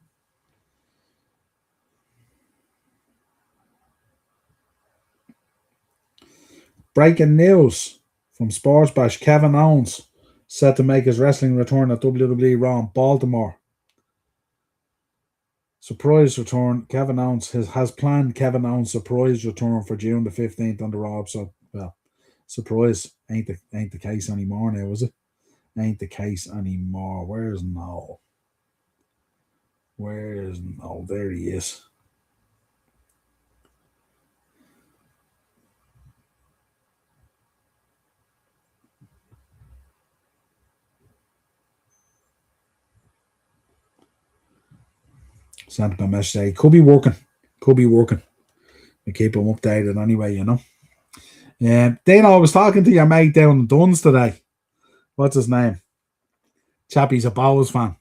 Breaking news from Sports Bash. Kevin Owens set to make his wrestling return at WWE Raw in Baltimore. Surprise return. Kevin Owens has planned Kevin Owens' surprise return for June the 15th on the Raw. So, well, surprise ain't the case anymore now, is it? Ain't the case anymore. Where's Noel? Where's Noel? There he is. Sent him a message. Could be working. We keep him updated anyway, you know. Dana, I was talking to your mate down in Duns today. What's his name? Chappie's a Bowls fan.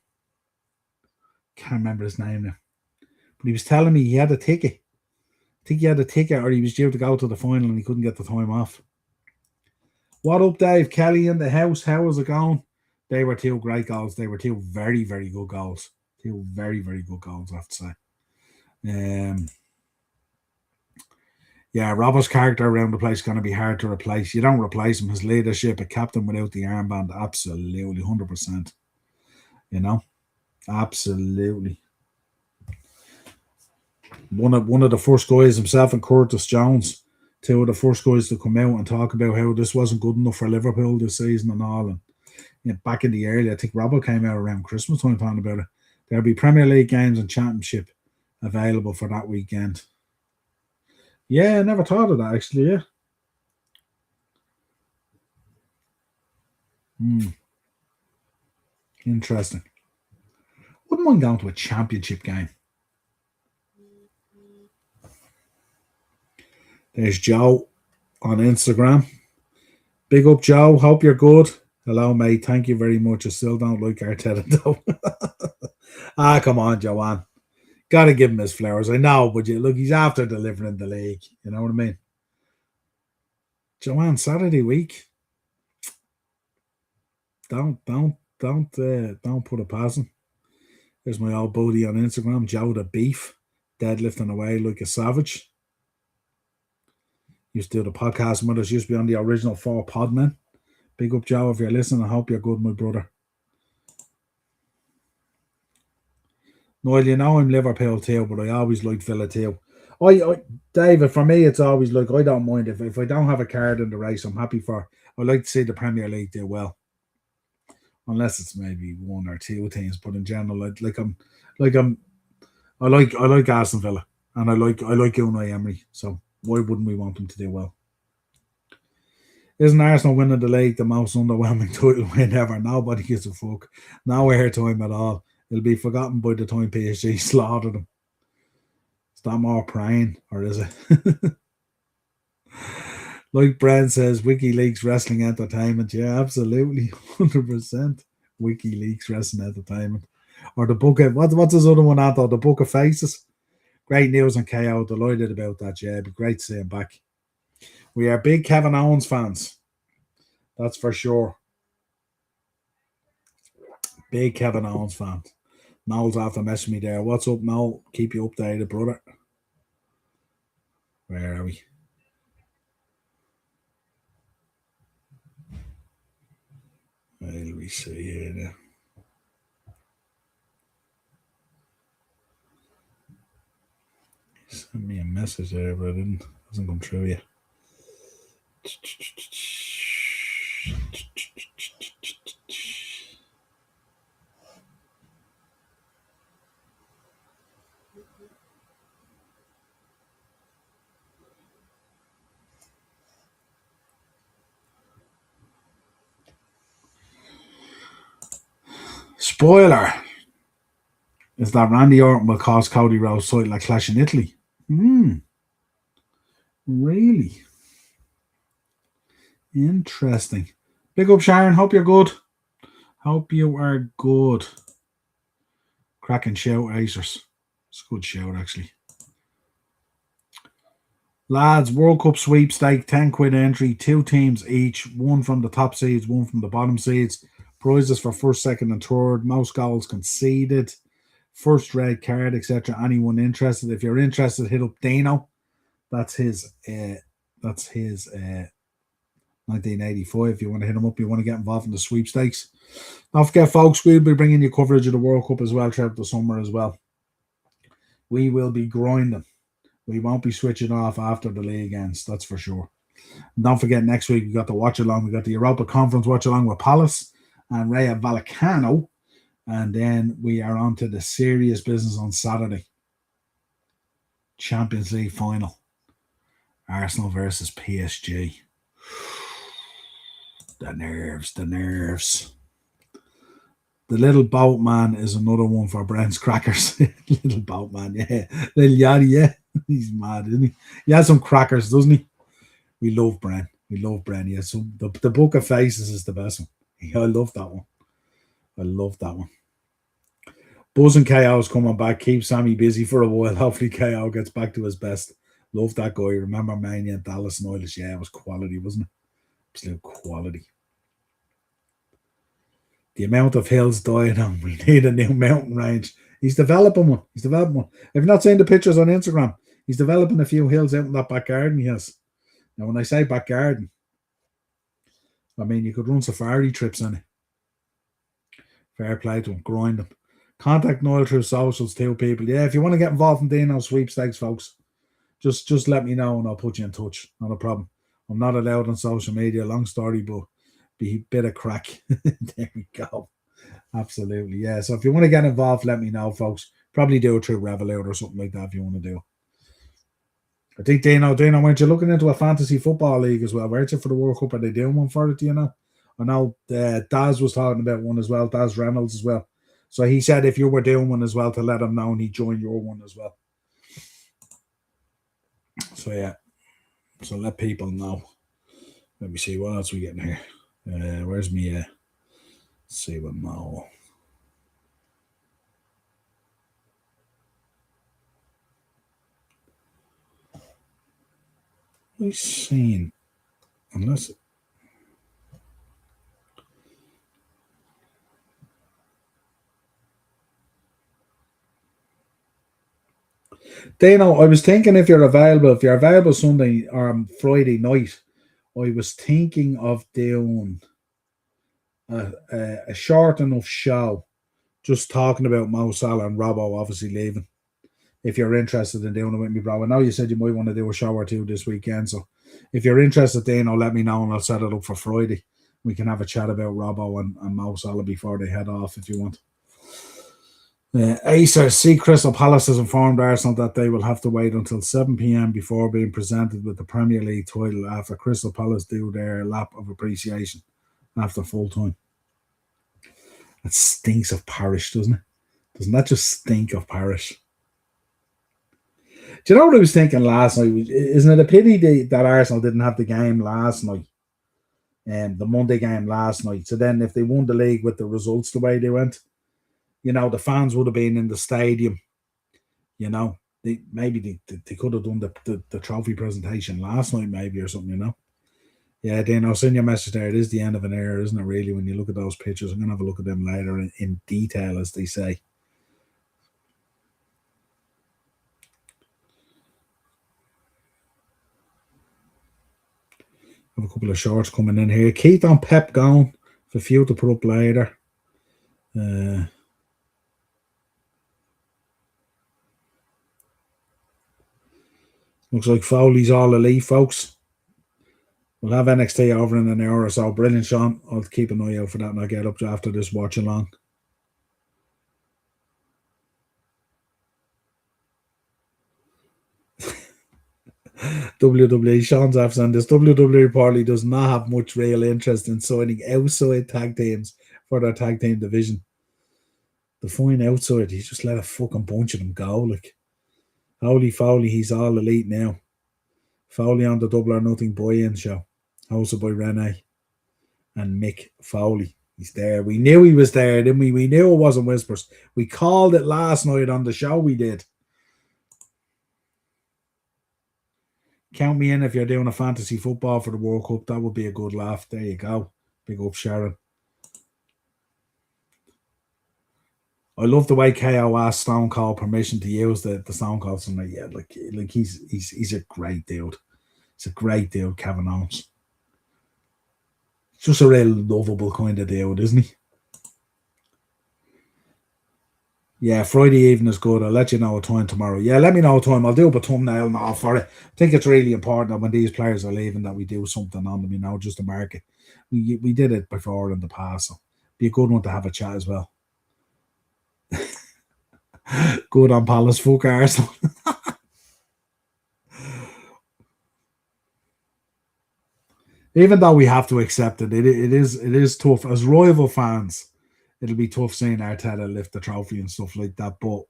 Can't remember his name now. But he was telling me he had a ticket. I think he had a ticket or he was due to go to the final and he couldn't get the time off. What up, Dave? Kelly in the house. How was it going? They were 2 great goals. They were 2 very, very good goals. 2 very, very good goals, I have to say. Yeah, Robbo's character around the place is going to be hard to replace. You don't replace him. His leadership, a captain without the armband, absolutely, 100%. You know? Absolutely. One of the first guys, himself and Curtis Jones, 2 of the first guys to come out and talk about how this wasn't good enough for Liverpool this season and all. And you know, back in the early, I think Robbo came out around Christmas time talking about it. There'll be Premier League games and Championship available for that weekend. Yeah, I never thought of that, actually, yeah. Interesting. Wouldn't mind going to a Championship game. There's Joe on Instagram. Big up, Joe. Hope you're good. Hello, mate. Thank you very much. I still don't like Arteta, though. Come on, Joanne. Got to give him his flowers. I know, but look, he's after delivering the league. You know what I mean? Joanne, Saturday week. Don't put it past him. There's my old buddy on Instagram, Joe the Beef, deadlifting away like a savage. Used to do the podcast with us. Used to be on the original 4 Podmen. Big up, Joe, if you're listening. I hope you're good, my brother. Well, you know I'm Liverpool too, but I always liked Villa too. David, for me, it's always like I don't mind if I don't have a card in the race. I'm happy for. I like to see the Premier League do well. unless it's maybe one or two teams. But in general, I like Aston Villa, and I like Unai Emery. So why wouldn't we want them to do well? Isn't Arsenal winning the league the most underwhelming title win ever? Nobody gives a fuck. No airtime at all. It'll be forgotten by the time PSG slaughter them. Is that more praying, or is it? Like Brad says, WikiLeaks Wrestling Entertainment. Yeah, absolutely. 100%. WikiLeaks Wrestling Entertainment. Or the book of, what's his other one out there? The Book of Faces. Great news on KO. Delighted about that, yeah. It'd be great to see him back. We are big Kevin Owens fans. That's for sure. Big Kevin Owens fans. Noel's after messaging me there. What's up, Noel? Keep you updated, brother. Where are we? Where we see here now? Send me a message there, but it hasn't come through yet. Spoiler is that Randy Orton will cause Cody Rhodes title like Clash in Italy. Really? Interesting. Big up, Sharon. Hope you're good. Hope you are good. Cracking shout, Acers. It's a good shout, actually. Lads, World Cup sweepstake, 10 quid entry, 2 teams each, one from the top seeds, one from the bottom seeds. Prizes for first, second, and third. Most goals conceded. First red card, etc. Anyone interested? If you're interested, hit up Dano. That's his 1985. If you want to hit him up, you want to get involved in the sweepstakes. Don't forget, folks, we'll be bringing you coverage of the World Cup as well throughout the summer as well. We will be grinding. We won't be switching off after the league ends, that's for sure. And don't forget, next week we got the Watchalong. We got the Europa Conference Watchalong with Palace and Rayo Vallecano. And then we are on to the serious business on Saturday. Champions League final. Arsenal versus PSG. The nerves. The little boat man is another one for Brent's crackers. Little boat man, yeah. Little Yachty, yeah. He's mad, isn't he? He has some crackers, doesn't he? We love Brent. Yeah. So the Book of Faces is the best one. I love that one. Buzz and KO's coming back. Keep Sammy busy for a while. Hopefully KO gets back to his best. Love that guy. Remember Mania and Dallas and Oilers? Yeah, it was quality, wasn't it? Absolute quality. The amount of hills dying on. We need a new mountain range. He's developing one. If you've not seen the pictures on Instagram, he's developing a few hills out in that back garden he has. Now, when I say back garden, I mean you could run safari trips on it. Fair play to him. Grind him. Contact Noel through socials too, people. Yeah, if you want to get involved in Dino sweepstakes, folks, just let me know and I'll put you in touch. Not a problem. I'm not allowed on social media. Long story, but be a bit of crack. There we go. Absolutely. Yeah. So if you want to get involved, let me know, folks. Probably do it through Revolut or something like that if you want to do. I think Dino, weren't you looking into a fantasy football league as well? Weren't you for the World Cup? Are they doing one for it? Do you know? I know Daz was talking about one as well. Daz Reynolds as well. So he said if you were doing one as well to let him know and he'd join your one as well. So yeah. So let people know. Let me see what else we getting here. Where's me? Let's see what now. We've seen unless Dano, I was thinking if you're available Sunday or Friday night, I was thinking of doing a short enough show, just talking about Mo Salah and Robbo obviously leaving. If you're interested in doing it with me, bro. I know you said you might want to do a show or two this weekend, so if you're interested, Dano, let me know and I'll set it up for Friday. we can have a chat about Robbo and Mo Salah before they head off if you want. Acer, see Crystal Palace has informed Arsenal that they will have to wait until 7 p.m. before being presented with the Premier League title after Crystal Palace do their lap of appreciation after full time. That stinks of Parish, doesn't it? Doesn't that just stink of Parish? Do you know what I was thinking last night? Isn't it a pity that Arsenal didn't have the game last night? The Monday game last night. So then if they won the league with the results the way they went, the fans would have been in the stadium. They could have done the trophy presentation last night, maybe, or something, Yeah, Dana, I'll send you a message there. It is the end of an era, isn't it, really, when you look at those pictures? I'm going to have a look at them later in detail, as they say. I have a couple of shorts coming in here. Keith on Pep going for a few to put up later. Looks like Foley's all elite, folks. We'll have NXT over in an hour or so. Brilliant, Sean. I'll keep an eye out for that and I'll get up to after this watch along. WWE, Sean's after saying this. WWE reportedly does not have much real interest in signing outside tag teams for their tag team division. The fine outside, he just let a fucking bunch of them go. Like, holy Foley, he's all elite now. Foley on the Double or Nothing buy-in show, hosted by Renee and Mick Foley. He's there. We knew he was there, didn't we? We knew it wasn't whispers. We called it last night on the show. We did. Count me in if you're doing a fantasy football for the World Cup. That would be a good laugh. There you go. Big up, Sharon. I love the way KO asked Stone Cold permission to use the Stone Cold tonight. Yeah, like he's a great dude. He's a great dude, Kevin Owens. Just a real lovable kind of dude, isn't he? Yeah, Friday evening is good. I'll let you know a time tomorrow. Yeah, let me know a time. I'll do up a thumbnail and all for it. I think it's really important that when these players are leaving that we do something on them, just to mark it. We did it before in the past, so be a good one to have a chat as well. Good on Palace, fuck Arsenal. Even though we have to accept it, it is tough. As rival fans, it'll be tough seeing Arteta lift the trophy and stuff like that. But,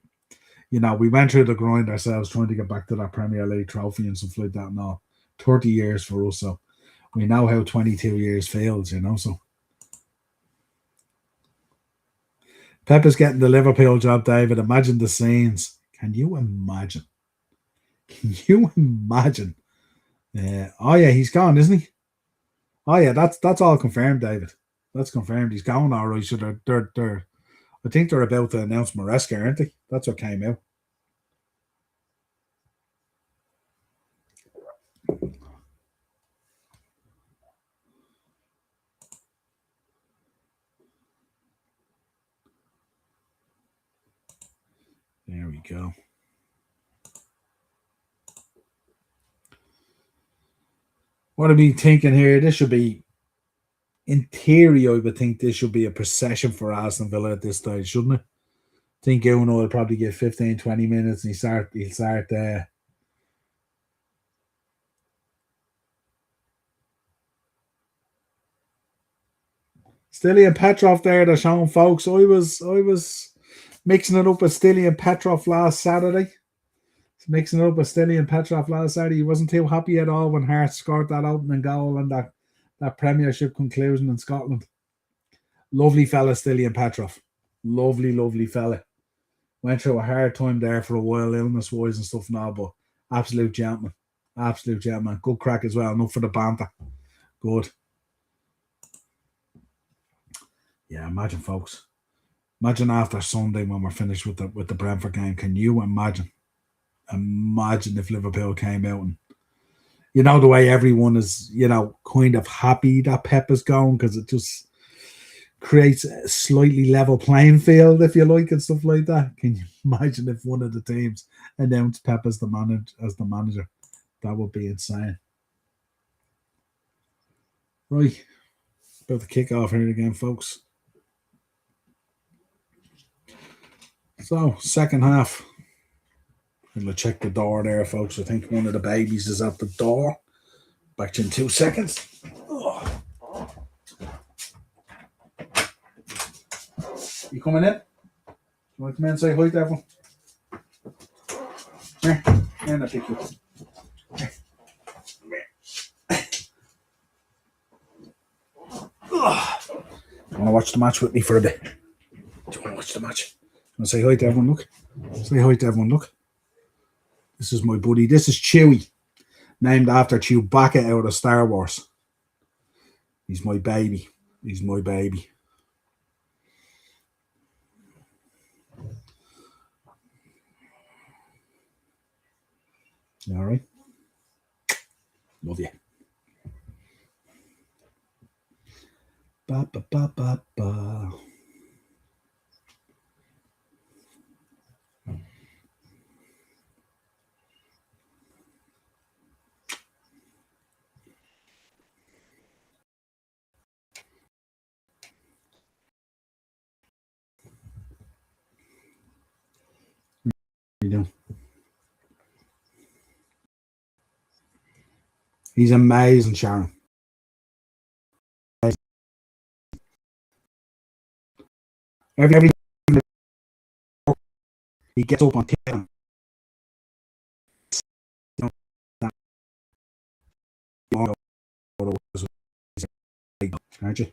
we went through the grind ourselves trying to get back to that Premier League trophy and stuff like that. No, 30 years for us. So we know how 22 years feels, so. Pep is getting the Liverpool job, David. Imagine the scenes. Can you imagine? Can you imagine? Oh, yeah, he's gone, isn't he? Oh, yeah, that's all confirmed, David. That's confirmed. He's gone all right. So they're I think they're about to announce Maresca, aren't they? That's what came out. There we go. What are we thinking here? This should be, in theory, I would think this should be a procession for Aston Villa at this stage, shouldn't it? I think Uno will probably get 15, 20 minutes and he'll start there. Stilly and Petrov there, they're showing folks. I was mixing it up with Stilly and Petrov last Saturday. Mixing it up with Stilly and Petrov last Saturday. He wasn't too happy at all when Hearts scored that opening goal and that Premiership conclusion in Scotland. Lovely fella, Stilly and Petrov. Lovely, lovely fella. Went through a hard time there for a while, illness-wise and stuff now, but absolute gentleman. Absolute gentleman. Good crack as well. Enough for the banter. Good. Yeah, imagine, folks. Imagine after Sunday when we're finished with the Brentford game. Can you imagine? Imagine if Liverpool came out and the way everyone is, kind of happy that Pep is gone because it just creates a slightly level playing field, if you like, and stuff like that. Can you imagine if one of the teams announced Pep as the manager? That would be insane. Right. About to kick off here again, folks. So, second half. I'm going to check the door there, folks. I think one of the babies is at the door. Back to you in 2 seconds. Oh. You coming in? You want to come in and say hi to everyone? Here, and I'll pick you up. You want to watch the match with me for a bit? Do you want to watch the match? You want to say hi to everyone? Look. Say hi to everyone. Look. This is my buddy. This is Chewie, named after Chewbacca out of Star Wars. He's my baby. He's my baby. All right. Love you. Ba ba ba ba ba. You know. He's amazing, Sharon. Every he gets up on time. Aren't you?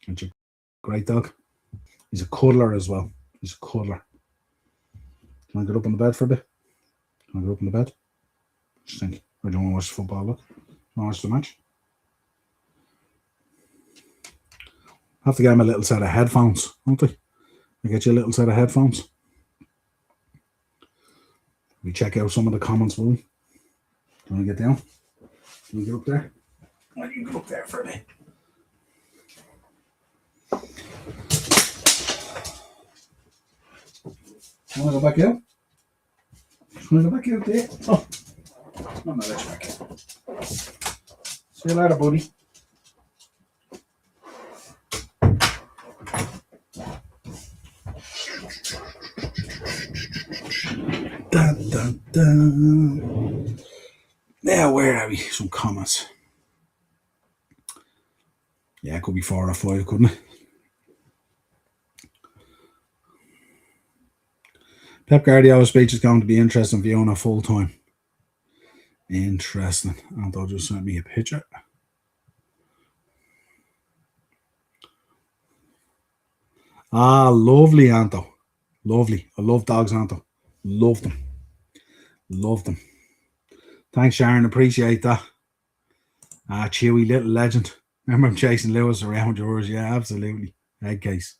Aren't you? Great dog. He's a cuddler as well. He's a cuddler. Can I get up on the bed for a bit? Can I get up on the bed? What do you think? Or do you want to watch the football? Look. You want to watch the match? I have to get him a little set of headphones, won't I? I get you a little set of headphones. We check out some of the comments, will we? Do you want to get down? Can you get up there? Why don't you go up there for a bit? You want to go back out? You want to go back out there? Oh, I'm not let you back out. See you later, buddy. Dun, dun, dun. Now, where are we? Some comments. Yeah, it could be 4 or 5, couldn't it? Pep Guardiola's speech is going to be interesting viewing a full time. Interesting. And they'll just send me a picture. Ah, lovely, Anto. Lovely. I love dogs, Anto. Love them. Love them. Thanks, Sharon. Appreciate that. Ah, Chewy, little legend. Remember him chasing Lewis around yours? Yeah, absolutely. Head case.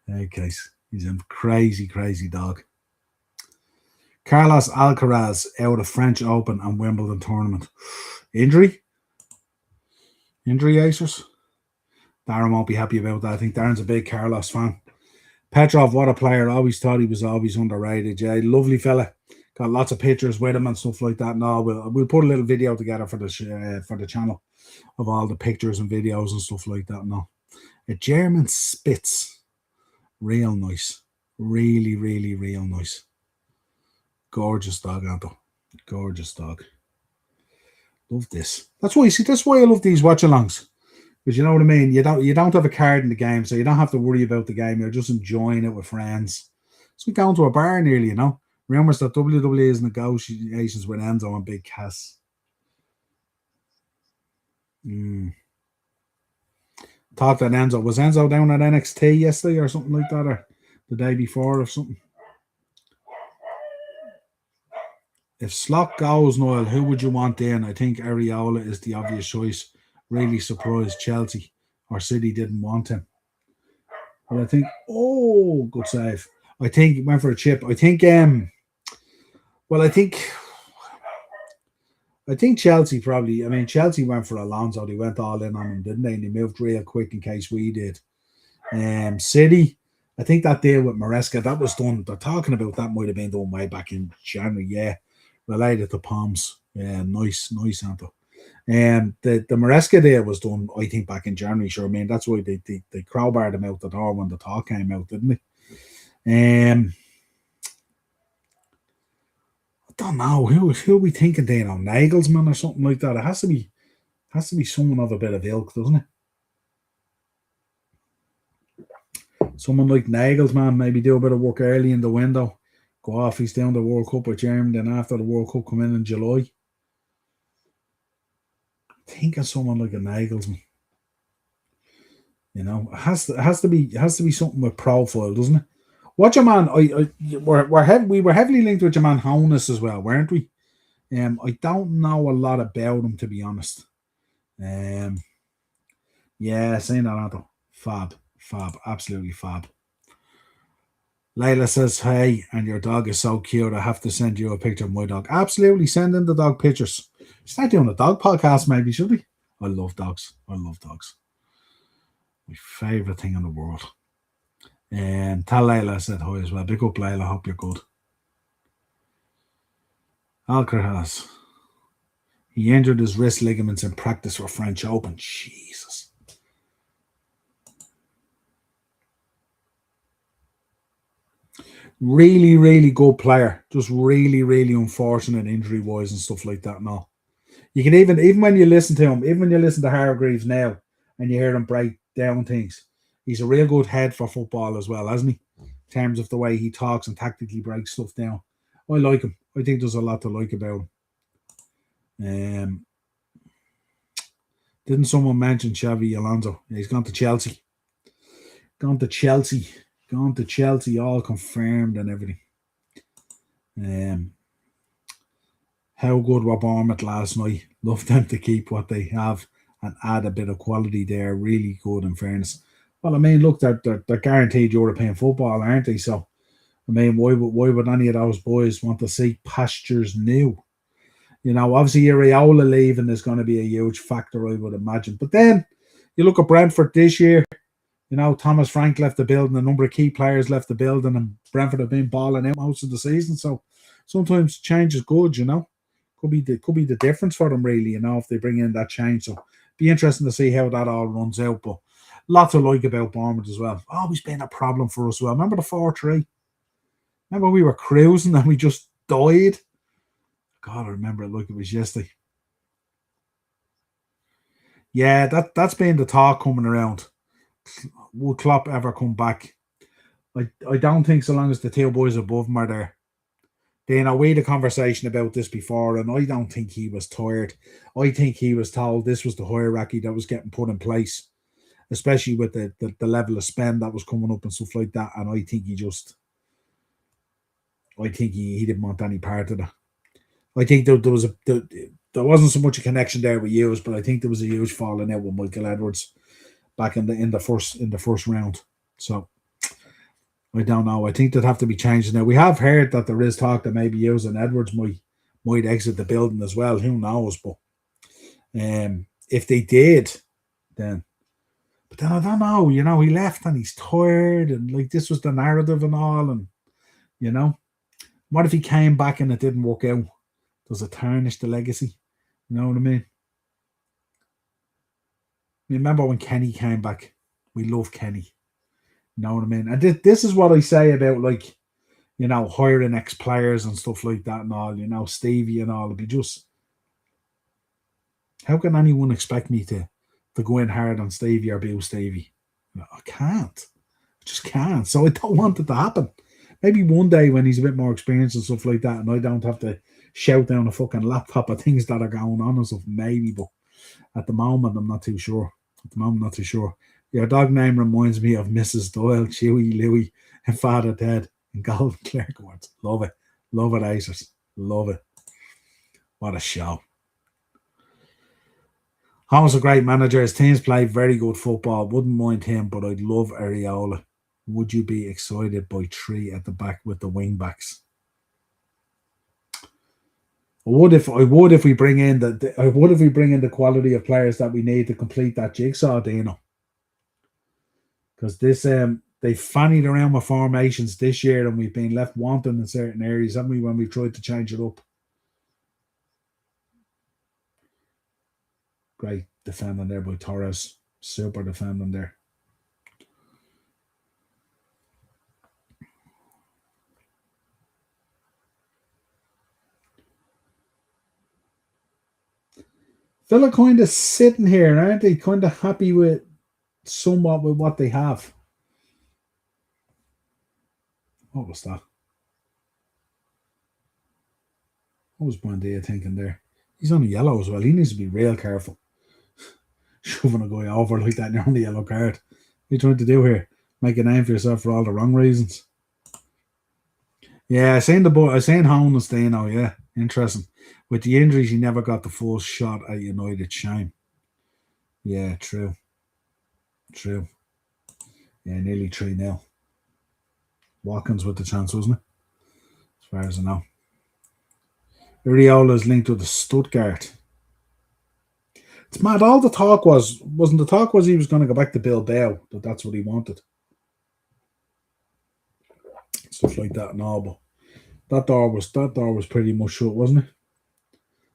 Head case. He's a crazy, crazy dog. Carlos Alcaraz out of French Open and Wimbledon tournament. Injury? Injury, Acers? Darren won't be happy about that. I think Darren's a big Carlos fan. Petrov, what a player. Always thought he was always underrated. Yeah, lovely fella. Got lots of pictures with him and stuff like that. No, we'll put a little video together for the channel of all the pictures and videos and stuff like that. No, a German Spitz, real nice, really, really, real nice. Gorgeous dog, Anto. Gorgeous dog. Love this. That's why I love these watch-alongs. Because you know what I mean. You don't have a card in the game, so you don't have to worry about the game. You're just enjoying it with friends. It's like going to a bar nearly, you know. Rumors that WWE is negotiations with Enzo and Big Cass. Thought that Enzo was down at NXT yesterday or something like that, or the day before or something. If Slot goes, Noel, who would you want in? I think Areola is the obvious choice. Really surprised Chelsea or City didn't want him. But I think, good save. I think he went for a chip. I think Chelsea probably, Chelsea went for Alonso. They went all in on him, didn't they? And they moved real quick in case we did. City, I think that deal with Maresca, that was done. They're talking about that might have been done way back in January, yeah. Related to Palms. Yeah, nice, Anto. The Maresca deal was done, I think, back in January. Sure, I mean that's why they crowbarred him out the door when the talk came out, didn't they? I don't know who are we thinking then, Nagelsmann or something like that. It has to be someone of a bit of ilk, doesn't it? Someone like Nagelsmann, maybe do a bit of work early in the window, go off. He's down the World Cup with Germany, then after the World Cup come in July. Think of someone like a Nagelsmann. You know, it has to be something with profile, doesn't it? What your man? We were heavily linked with your man Honus as well, weren't we? I don't know a lot about him, to be honest. Yeah, saying that, Anto. Fab, absolutely fab. Layla says, "Hey, and your dog is so cute. I have to send you a picture of my dog." Absolutely, send in the dog pictures. Start doing a dog podcast, maybe, should we? I love dogs. My favorite thing in the world. And tell Layla I said hi as well. Big up, Layla. Hope you're good. Alcaraz. He injured his wrist ligaments in practice for French Open. Jesus. Really, really good player. Just really, really unfortunate injury-wise and stuff like that. No. You can even when you listen to him, even when you listen to Hargreaves now and you hear him break down things, he's a real good head for football as well, hasn't he? In terms of the way he talks and tactically breaks stuff down. I like him. I think there's a lot to like about him. Didn't someone mention Xavi Alonso? Yeah, he's gone to Chelsea. Gone to Chelsea, all confirmed and everything. How good were Bournemouth last night? Love them to keep what they have and add a bit of quality there. Really good, in fairness. Well, I mean, look, they're guaranteed European football, aren't they? So, I mean, why would any of those boys want to see pastures new? You know, obviously, Areola leaving is going to be a huge factor, I would imagine. But then you look at Brentford this year. You know, Thomas Frank left the building. A number of key players left the building, and Brentford have been balling out most of the season. So sometimes change is good. You know, could be the difference for them, really. You know, if they bring in that change. So be interesting to see how that all runs out. But lots to like about Bournemouth as well. Always been a problem for us. Well, remember the 4-3? Remember we were cruising and we just died. God, I remember it like it was yesterday. Yeah, that's been the talk coming around. Would Klopp ever come back? I don't think so long as the two boys above him are there. Then we had a conversation about this before, and I don't think he was tired. I think he was told this was the hierarchy that was getting put in place, especially with the level of spend that was coming up and stuff like that. And I think he didn't want any part of that. I think there wasn't so much a connection there with Hughes, but I think there was a huge falling out with Michael Edwards back in the first round. So I don't know. I think that'd have to be changed now. We have heard that there is talk that maybe Hughes and Edwards might exit the building as well. Who knows? But if they did, then I don't know. You know, he left and he's tired, and like this was the narrative and all, and you know, what if he came back and it didn't work out? Does it tarnish the legacy? You know what I mean? Remember when Kenny came back? We love Kenny. You know what I mean? And this is what I say about, like, you know, hiring ex-players and stuff like that and all, you know, Stevie and all. It'd be just, how can anyone expect me to go in hard on Stevie or Bill Stevie? I can't. I just can't. So I don't want it to happen. Maybe one day when he's a bit more experienced and stuff like that, and I don't have to shout down a fucking laptop of things that are going on and stuff, maybe. But at the moment, I'm not too sure. Your dog name reminds me of Mrs. Doyle, Chewy, Louie, and Father Ted, and Golden Clerk Awards. Love it. Love it, Acers. Love it. What a show. Holmes a great manager. His teams play very good football. Wouldn't mind him, but I'd love Areola. Would you be excited by 3 at the back with the wing backs? I would if we bring in the quality of players that we need to complete that jigsaw, Dino. Because this they fannied around with formations this year, and we've been left wanting in certain areas, haven't we, when we tried to change it up? Great defending there by Torres. Super defending there. Villa kind of sitting here, aren't they? Kind of happy with somewhat with what they have. What was that? What was Buendia thinking there? He's on a yellow as well. He needs to be real careful. Shoving a guy over like that and you're on the yellow card. What are you trying to do here? Make a name for yourself for all the wrong reasons. Yeah, I seen Hone and staying now, yeah. Interesting. With the injuries, he never got the full shot at United. Shame. Yeah, true. True. Yeah, nearly 3-0. Watkins with the chance, wasn't it? As far as I know. Iriola is linked with the Stuttgart. It's mad. All the talk wasn't the talk was he was going to go back to Bilbao, but that's what he wanted. Stuff like that and all, but that door was pretty much shut, wasn't it?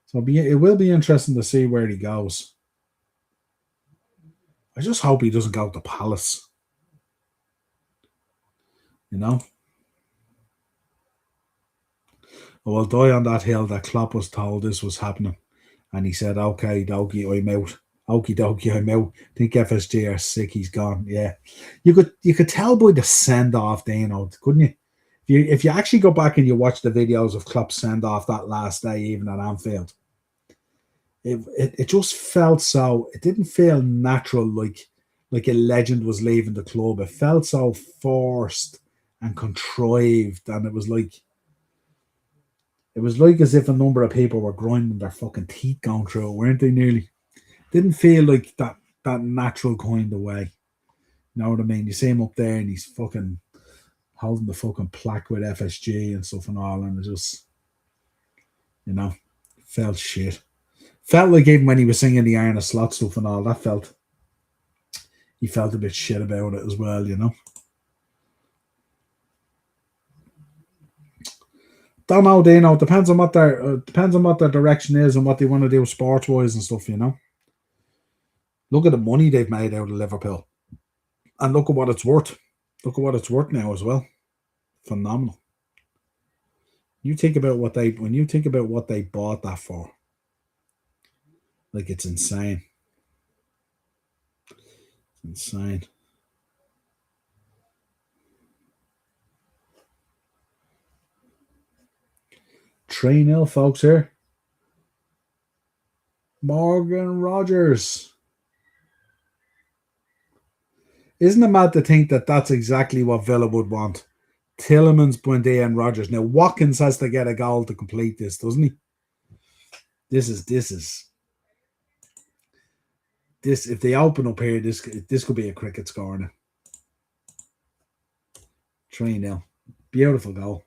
So it will be interesting to see where he goes. I just hope he doesn't go to Palace. You know? I will die on that hill that Klopp was told this was happening. And he said, okay, dokie, I'm out. Okie dokie, I'm out. I think FSG are sick, he's gone. Yeah. You could tell by the send-off, Dano, couldn't you? If you actually go back and you watch the videos of Klopp's send-off that last day, even at Anfield, it just felt so, it didn't feel natural like a legend was leaving the club. It felt so forced and contrived, and it was like as if a number of people were grinding their fucking teeth going through it, weren't they? Nearly didn't feel like that natural kind of way. You know what I mean? You see him up there and he's fucking holding the fucking plaque with FSG and stuff and all, and it just, felt shit. Felt like even when he was singing the Arne Slot stuff and all, he felt a bit shit about it as well, Don't know, Dino. Depends on what their direction is and what they want to do sports wise and stuff, Look at the money they've made out of Liverpool. And look at what it's worth. Look at what it's worth now as well. Phenomenal. When you think about what they bought that for, like, it's insane. It's insane. Three 0 folks here. Morgan Rogers. Isn't it mad to think that that's exactly what Villa would want? Tielemans, Buendia, and Rogers. Now Watkins has to get a goal to complete this, doesn't he? This if they open up here, this could be a cricket score now. 3-0. Beautiful goal.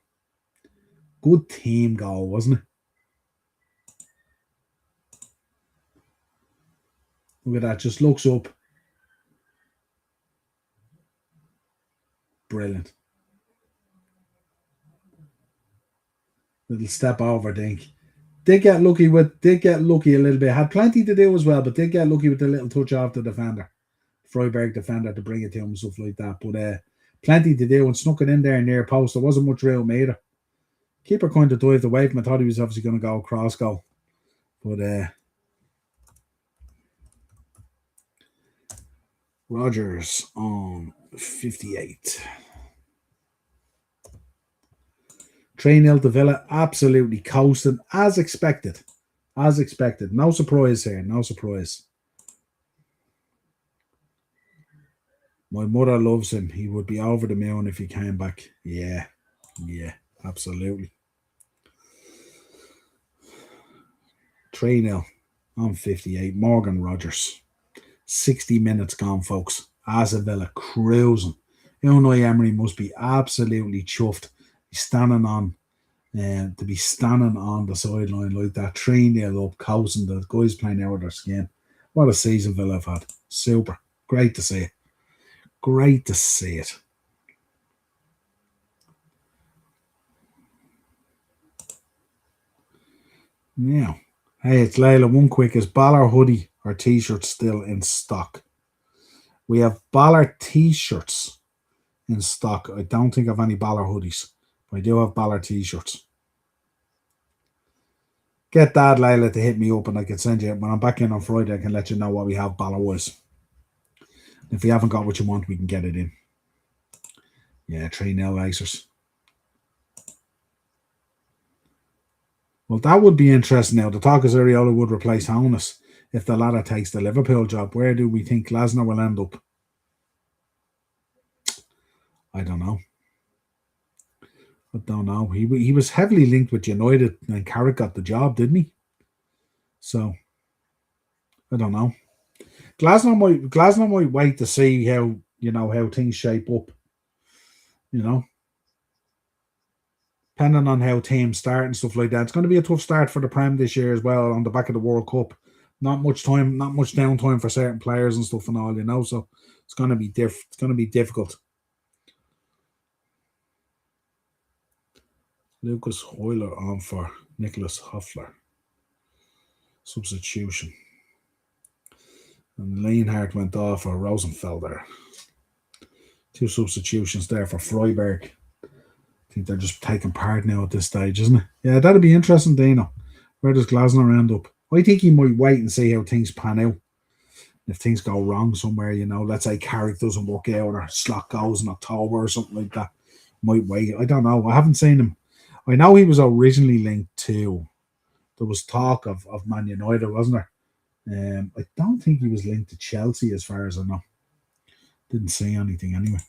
Good team goal, wasn't it? Look at that. Just looks up. Brilliant. Little step over, Dink. Did get lucky a little bit. Had plenty to do as well, but did get lucky with the little touch off the defender. Freiburg defender to bring it to him and stuff like that. But plenty to do and snuck it in there near post. There wasn't much room either. Keeper kind of dived away from. I thought he was obviously going to go cross goal. But Rogers on 58. 3-0 to Villa, absolutely coasting, as expected. As expected. No surprise here, no surprise. My mother loves him. He would be over the moon if he came back. Yeah, absolutely. 3-0 on 58. Morgan Rogers. 60 minutes gone, folks. As a Villa, cruising. Unai Emery must be absolutely chuffed. He's standing on to be standing on the sideline like that, 3-0 up, coasting. The guys playing out of their skin. What a season Villa have had. Super. Great to see it. Great to see it. Now, hey, it's Layla. One quick. Is Ball or Hoodie Our t-shirts still in stock. We have Ballard t-shirts in stock. I don't think I have any Ballard hoodies, but I do have Ballard t-shirts. Get Dad Layla to hit me up and I can send you, when I'm back in on Friday, I can let you know what we have Ballard-wise. If you haven't got what you want, we can get it in. Yeah, 3-0 Lacers. Well, that would be interesting now. The talk is Areola would replace Honus if the latter takes the Liverpool job. Where do we think Glasner will end up? I don't know. He was heavily linked with United and Carrick got the job, didn't he? So, I don't know. Glasner might wait to see how things shape up. Depending on how teams start and stuff like that. It's going to be a tough start for the Prem this year as well on the back of the World Cup. Not much downtime for certain players and stuff and all, so it's going to be it's going to be difficult. Lucas Hoyler on for Nicholas Hoffler. Substitution. And Lienhardt went off for Rosenfelder. 2 substitutions there for Freiberg. I think they're just taking part now at this stage, isn't it? Yeah, that'll be interesting, Dino. Where does Glasner end up? I think he might wait and see how things pan out. If things go wrong somewhere, let's say Carrick doesn't work out or Slot goes in October or something like that, might wait. I don't know. I haven't seen him. I know he was originally linked to, there was talk of Man United, wasn't there? I don't think he was linked to Chelsea as far as I know. Didn't see anything anyway.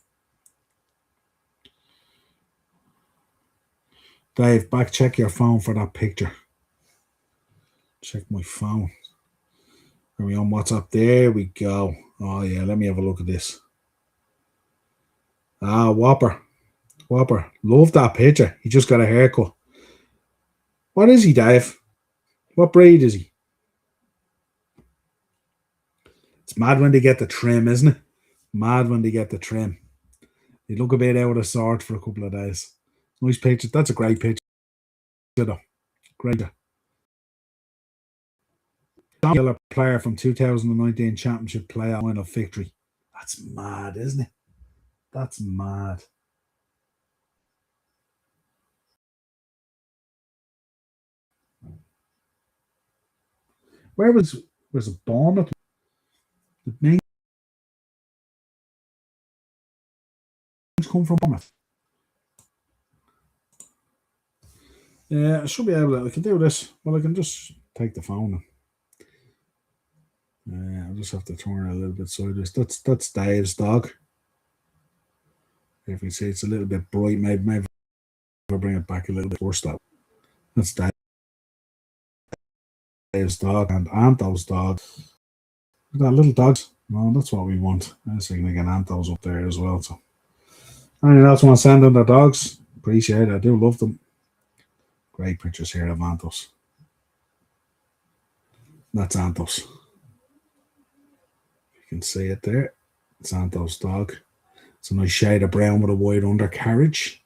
Dave, check your phone for that picture. Check my phone. Are we on WhatsApp? There we go. Oh, yeah, let me have a look at this. Ah, Whopper. Love that picture. He just got a haircut. What is he, Dave? What breed is he? It's mad when they get the trim, isn't it? Mad when they get the trim. They look a bit out of sort for a couple of days. Nice picture. That's a great picture, though. Great. Killer player from 2019 Championship playoff win of victory. That's mad, isn't it? That's mad. Where was it born at? The names come from Bournemouth. Yeah, I should be able to. I can do this. Well, I can just take the phone. I'll just have to turn it a little bit sideways. That's Dave's dog. If you see it's a little bit bright, maybe I'll bring it back a little bit worse. That's Dave's dog and Anto's dog. That little dogs. Well, that's what we want. I was thinking again, Anto's up there as well. So, anyone else want to send them their dogs? Appreciate it. I do love them. Great pictures here of Antos. That's Antos. You can see it there. It's Antos' dog. It's a nice shade of brown with a wide undercarriage,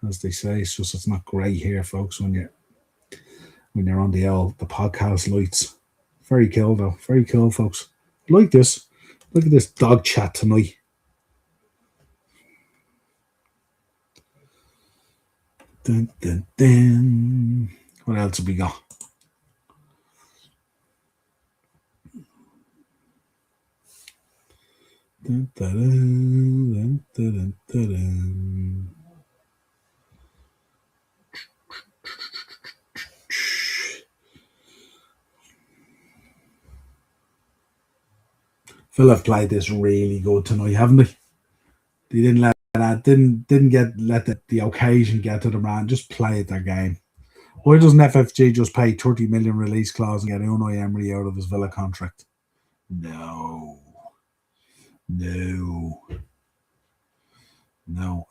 as they say. It's not grey here, folks, when you're on the podcast lights. Very cool, though. Very cool, folks. Like this. Look at this dog chat tonight. Dun, dun, dun. What else have we got? Dun, dun, dun, dun, dun, dun. Villa have played this really good tonight, haven't they? They didn't let the occasion get to them, man. Just play at their game. Why doesn't FFG just pay 30 million release clause and get Unai Emery out of his Villa contract? No.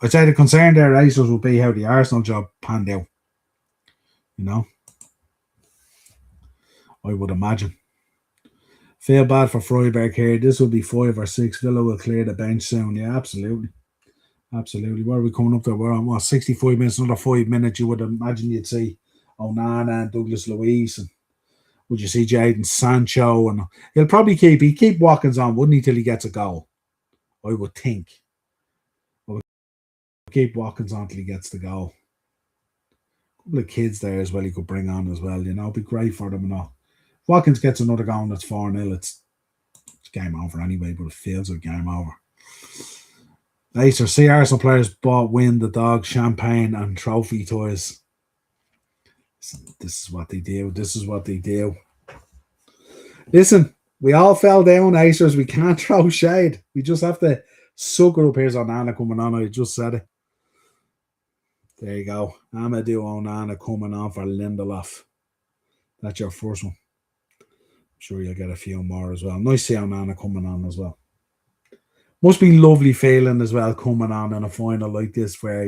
I'd say the concern there, Racers, will be how the Arsenal job panned out. I would imagine. Feel bad for Freiberg here. This will be 5 or 6. Villa will clear the bench soon. Yeah, absolutely. Absolutely. What are we coming up there? We're on 65 minutes, another 5 minutes. You would imagine you'd see Onana and Douglas Luiz. And Would you see Jadon Sancho? And he'll probably keep Watkins on, wouldn't he, till he gets a goal? I would think. I would keep Watkins on till he gets the goal. A couple of kids there as well he could bring on as well, it'd be great for them and all. If Watkins gets another goal and it's 4-0, it's game over anyway, but it feels like game over. Later, see Arsenal players win the dog, champagne and trophy toys. This is what they do. This is what they do. Listen, we all fell down, Acers. We can't throw shade. We just have to suck it up. Here's Onana coming on. I just said it. There you go. Amadou Onana coming on for Lindelof. That's your first one. I'm sure you'll get a few more as well. Nice to see Onana coming on as well. Must be lovely feeling as well coming on in a final like this where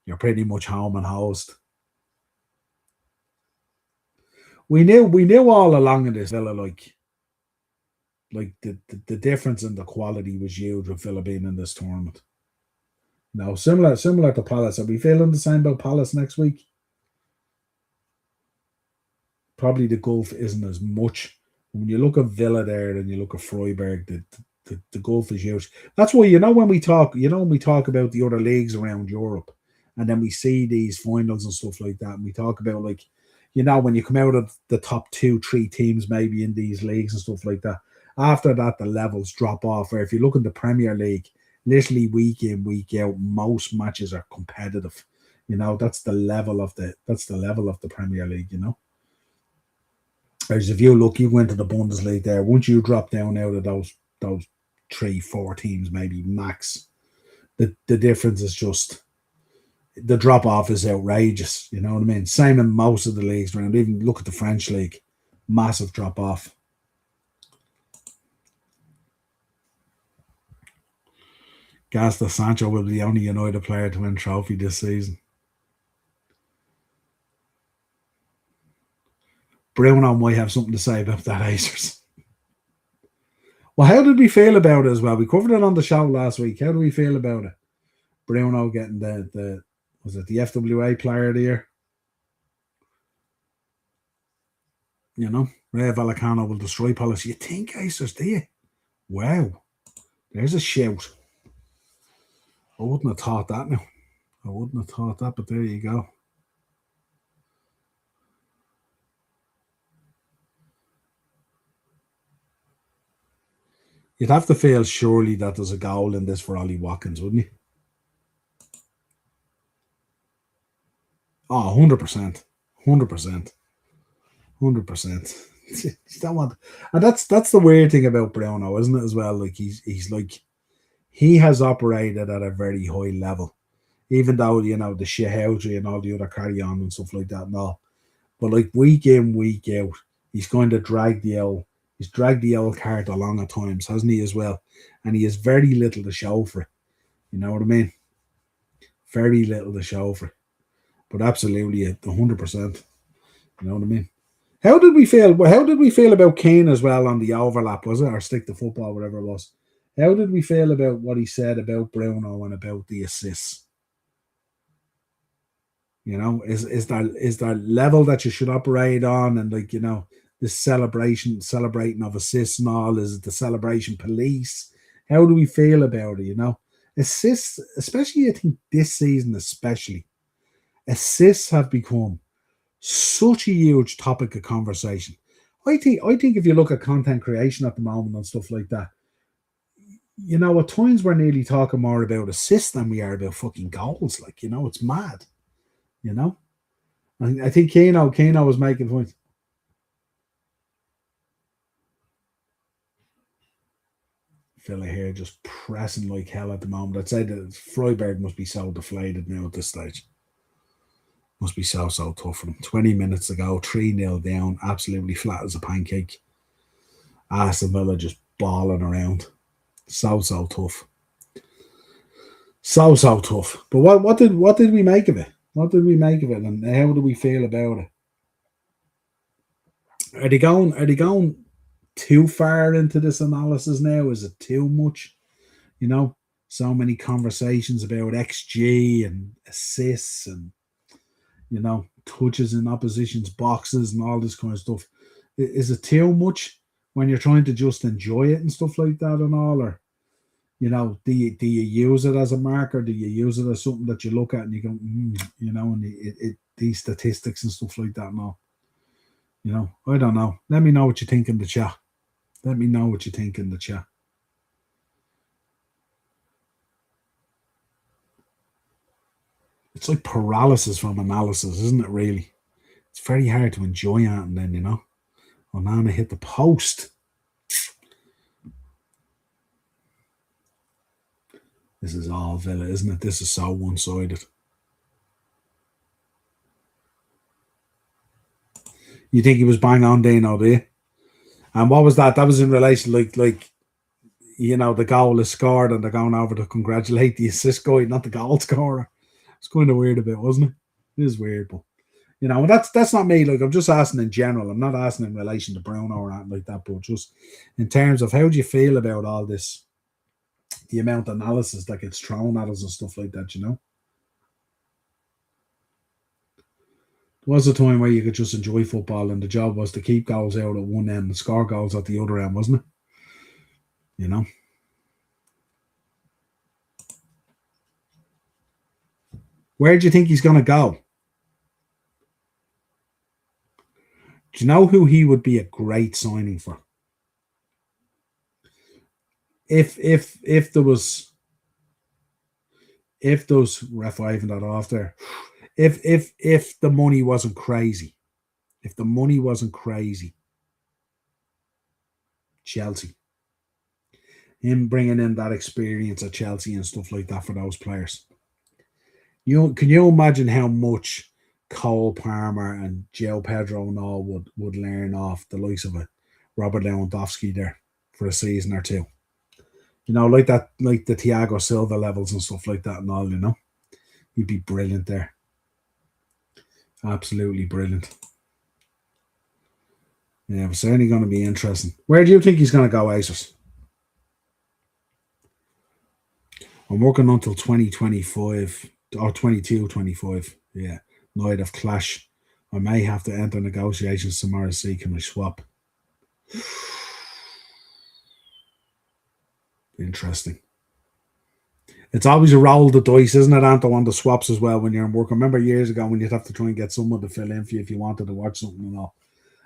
you're pretty much home and host. We knew all along in this Villa like the difference in the quality was huge with Villa being in this tournament. No, similar to Palace. Are we feeling the same about Palace next week? Probably the gulf isn't as much. When you look at Villa there and you look at Freiburg, the gulf is huge. That's why when we talk about the other leagues around Europe, and then we see these finals and stuff like that, and we talk about when you come out of the top 2-3 teams maybe in these leagues and stuff like that, after that the levels drop off. Where if you look in the Premier League, literally week in, week out, most matches are competitive. That's the level of the Premier League, Whereas if you go into the Bundesliga there, once you drop down out of those 3-4 teams, maybe max, the difference is just the drop off is outrageous. You know what I mean? Same in most of the leagues around. Even look at the French league, massive drop off. Gasta Sancho will be the only United player to win trophy this season. Bruno might have something to say about that, Acers. Well, how did we feel about it as well? We covered it on the show last week. How do we feel about it? Bruno getting the FWA player of the year? Ray Vallecano will destroy Palace. You think, Acers, do you? Wow. There's a shout. I wouldn't have thought that now. I wouldn't have thought that, but there you go. You'd have to feel surely that there's a goal in this for Ollie Watkins, wouldn't you? Oh, 100%. 100%. 100%. You don't want, and that's the weird thing about Bruno, isn't it, as well? Like he's like, he has operated at a very high level, even though the shithousery and all the other carry on and stuff like that and all. But like week in, week out, he's going to drag the old cart along at times, hasn't he, as well? And he has very little to show for it. You know what I mean? Very little to show for it. But absolutely, 100%. You know what I mean? How did we feel about Kane as well on the overlap, was it? Or stick to football, whatever it was. How did we feel about what he said about Bruno and about the assists? Is there level that you should operate on, and this celebrating of assists and all? Is it the celebration police? How do we feel about it? Assists, especially I think this season, assists have become such a huge topic of conversation. I think if you look at content creation at the moment and stuff like that, at times we're nearly talking more about assists than we are about fucking goals. It's mad. I think Kano was making points. Fella here just pressing like hell at the moment. I'd say that Freiburg must be so deflated now at this stage. Must be so tough for them. 20 minutes to go, 3-0 down, absolutely flat as a pancake. Aston Villa just balling around. So tough. So tough. But what did we make of it? What did we make of it, and how do we feel about it? Are they going too far into this analysis now? Is it too much? So many conversations about XG and assists and touches in opposition's boxes and all this kind of stuff. Is it too much when you're trying to just enjoy it and stuff like that and all? Or, do you use it as a marker? Do you use it as something that you look at and you go, and these statistics and stuff like that and all? I don't know. Let me know what you think in the chat. Let me know what you think in the chat. It's like paralysis from analysis, isn't it, really? It's very hard to enjoy it, and then, Onana hit the post. This is all Villa, isn't it? This is so one-sided. You think he was bang on, Dino, do you? And what was that? That was in relation, like the goal is scored and they're going over to congratulate the assist guy, not the goal scorer. It's kind of weird a bit, wasn't it? It is weird, but that's not me. Like, I'm just asking in general. I'm not asking in relation to Bruno or anything like that, but just in terms of how do you feel about all this, the amount of analysis that gets thrown at us and stuff like that, There was a time where you could just enjoy football and the job was to keep goals out at one end and score goals at the other end, wasn't it? Where do you think he's going to go? Do you know who he would be a great signing for? If there was ref, I haven't that off there. If the money wasn't crazy, Chelsea, him bringing in that experience at Chelsea and stuff like that for those players. Can you imagine how much Cole Palmer and Joe Pedro and all would learn off the likes of a Robert Lewandowski there for a season or two? Like that, like the Thiago Silva levels and stuff like that and all, He'd be brilliant there. Absolutely brilliant. Yeah, it's certainly going to be interesting. Where do you think he's going to go, Acers? I'm working until 2025 or 22-25. Yeah, night of clash. I may have to enter negotiations tomorrow to see can I swap. Interesting. It's always a roll of the dice, isn't it, Anto, on the swaps as well when you're in work? I remember years ago when you'd have to try and get someone to fill in for you if you wanted to watch something and all.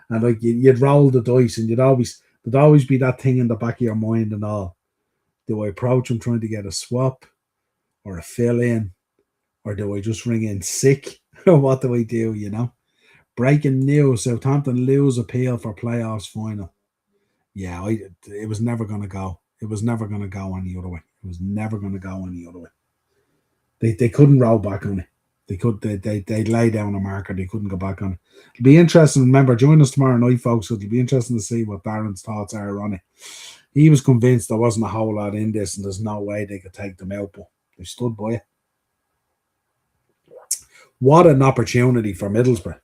And like you'd roll the dice and there'd always be that thing in the back of your mind and all. Do I approach him trying to get a swap or a fill in? Or do I just ring in sick? Or what do I do, Breaking news, Southampton lose appeal for playoffs final. Yeah, it was never going to go. It was never going to go any other way. It was never going to go any other way. They couldn't roll back on it. They lay down a marker. They couldn't go back on it. It'll be interesting. Remember, join us tomorrow night, folks. It'll be interesting to see what Darren's thoughts are on it. He was convinced there wasn't a whole lot in this and there's no way they could take them out, but they stood by it. What an opportunity for Middlesbrough.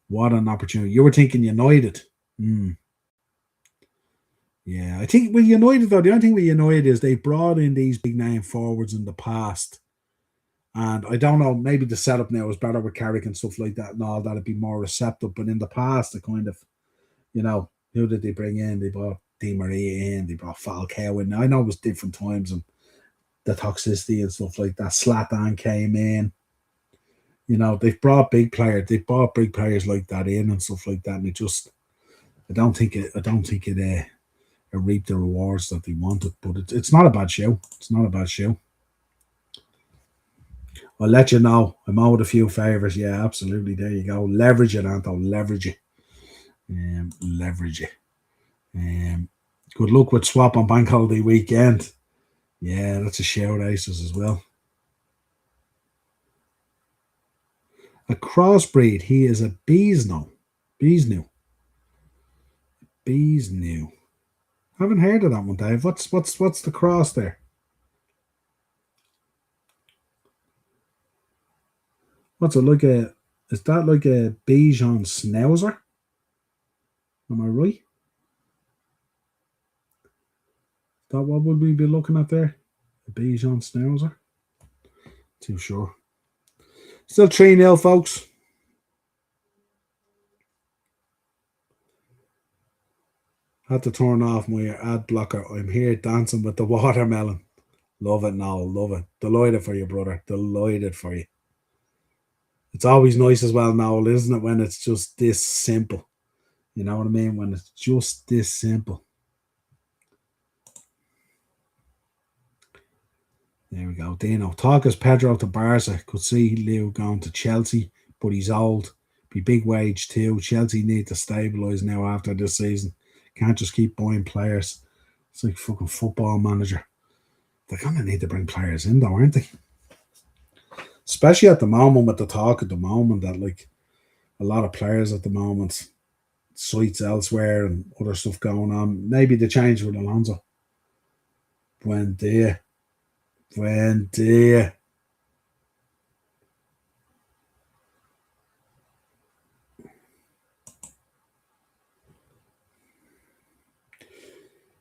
What an opportunity. You were thinking United. Yeah, I think with United, though, the only thing with United is they brought in these big name forwards in the past. And I don't know, maybe the setup now is better with Carrick and stuff like that and all that. It'd be more receptive. But in the past, it kind of, who did they bring in? They brought Di Maria in, they brought Falcao in. I know it was different times and the toxicity and stuff like that. Zlatan came in. They've brought big players. They've brought big players like that in and stuff like that. And I don't think it reaped the rewards that they wanted. But it's not a bad show. It's not a bad show. I'll let you know. I'm out with a few favours. Yeah, absolutely. There you go. Leverage it, Anto. Leverage it. Leverage it. Good luck with swap on Bank Holiday weekend. Yeah, that's a shout, Aces, as well. A crossbreed. He is a Beesnu. Haven't heard of that one, Dave. What's the cross there? What's it like is that like a Bichon Schnauzer? Am I right? Is that what would we be looking at there? A Bichon Schnauzer? Too sure. Still 3-0, folks. Had to turn off my ad blocker. I'm here dancing with the watermelon. Love it, Noel. Love it. Delighted for you, brother. Delighted for you. It's always nice as well, Noel, isn't it, when it's just this simple? You know what I mean? When it's just this simple. There we go. Dino. Talk as Pedro to Barca. Could see Leo going to Chelsea, but he's old. Be big wage too. Chelsea need to stabilise now after this season. Can't just keep buying players. It's like fucking Football Manager. They're going to need to bring players in though, aren't they? Especially at the moment with the talk at the moment that like a lot of players at the moment, sites elsewhere and other stuff going on. Maybe the change with Alonso. When dear.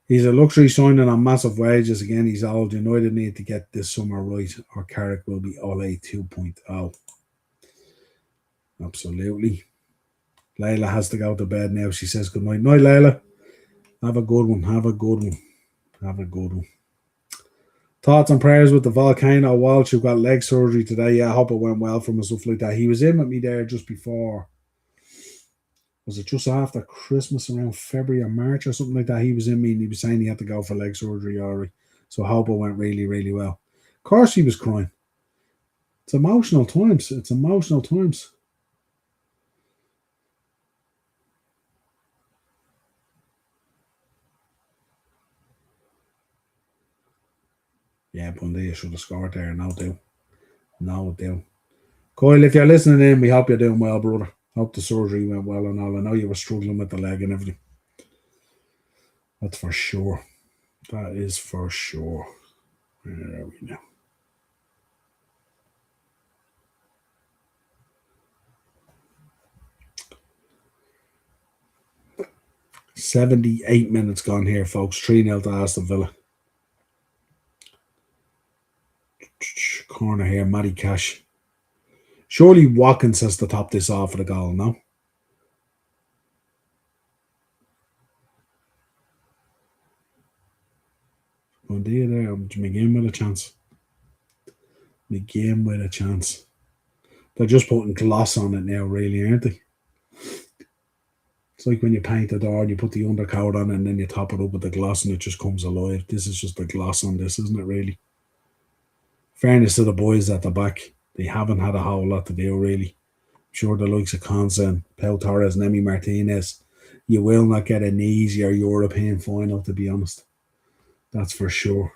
He's a luxury signing on massive wages. Again, he's old. United need to get this summer right, or Carrick will be Ole 2.0. Absolutely. Layla has to go to bed now. She says good night. Night, Layla. Have a good one. Have a good one. Have a good one. Thoughts and prayers with the volcano. Walsh, who got leg surgery today. Yeah, I hope it went well for him and stuff like that. He was in with me there just before. Was it just after Christmas, around February or March or something like that? He was in me and he was saying he had to go for leg surgery already. So I hope it went really, really well. Of course he was crying. It's emotional times. It's emotional times. Yeah, Bundy should have scored there. No do. No do. Coyle, if you're listening in, we hope you're doing well, brother. Hope the surgery went well and all. I know you were struggling with the leg and everything. That's for sure. That is for sure. Where are we now? $78 minutes gone here, folks. 3-0 to Aston Villa. Corner here, Matty Cash. Surely Watkins has to top this off for the goal, no? Bundy there. McGinn with a chance. McGinn with a chance. They're just putting gloss on it now, really, aren't they? It's like when you paint a door, you put the undercoat on it and then you top it up with the gloss and it just comes alive. This is just the gloss on this, isn't it, really? Fairness to the boys at the back, they haven't had a whole lot to do, really. I'm sure the likes of Consen, Pau Torres, and Emi Martinez, you will not get an easier European final, to be honest. That's for sure.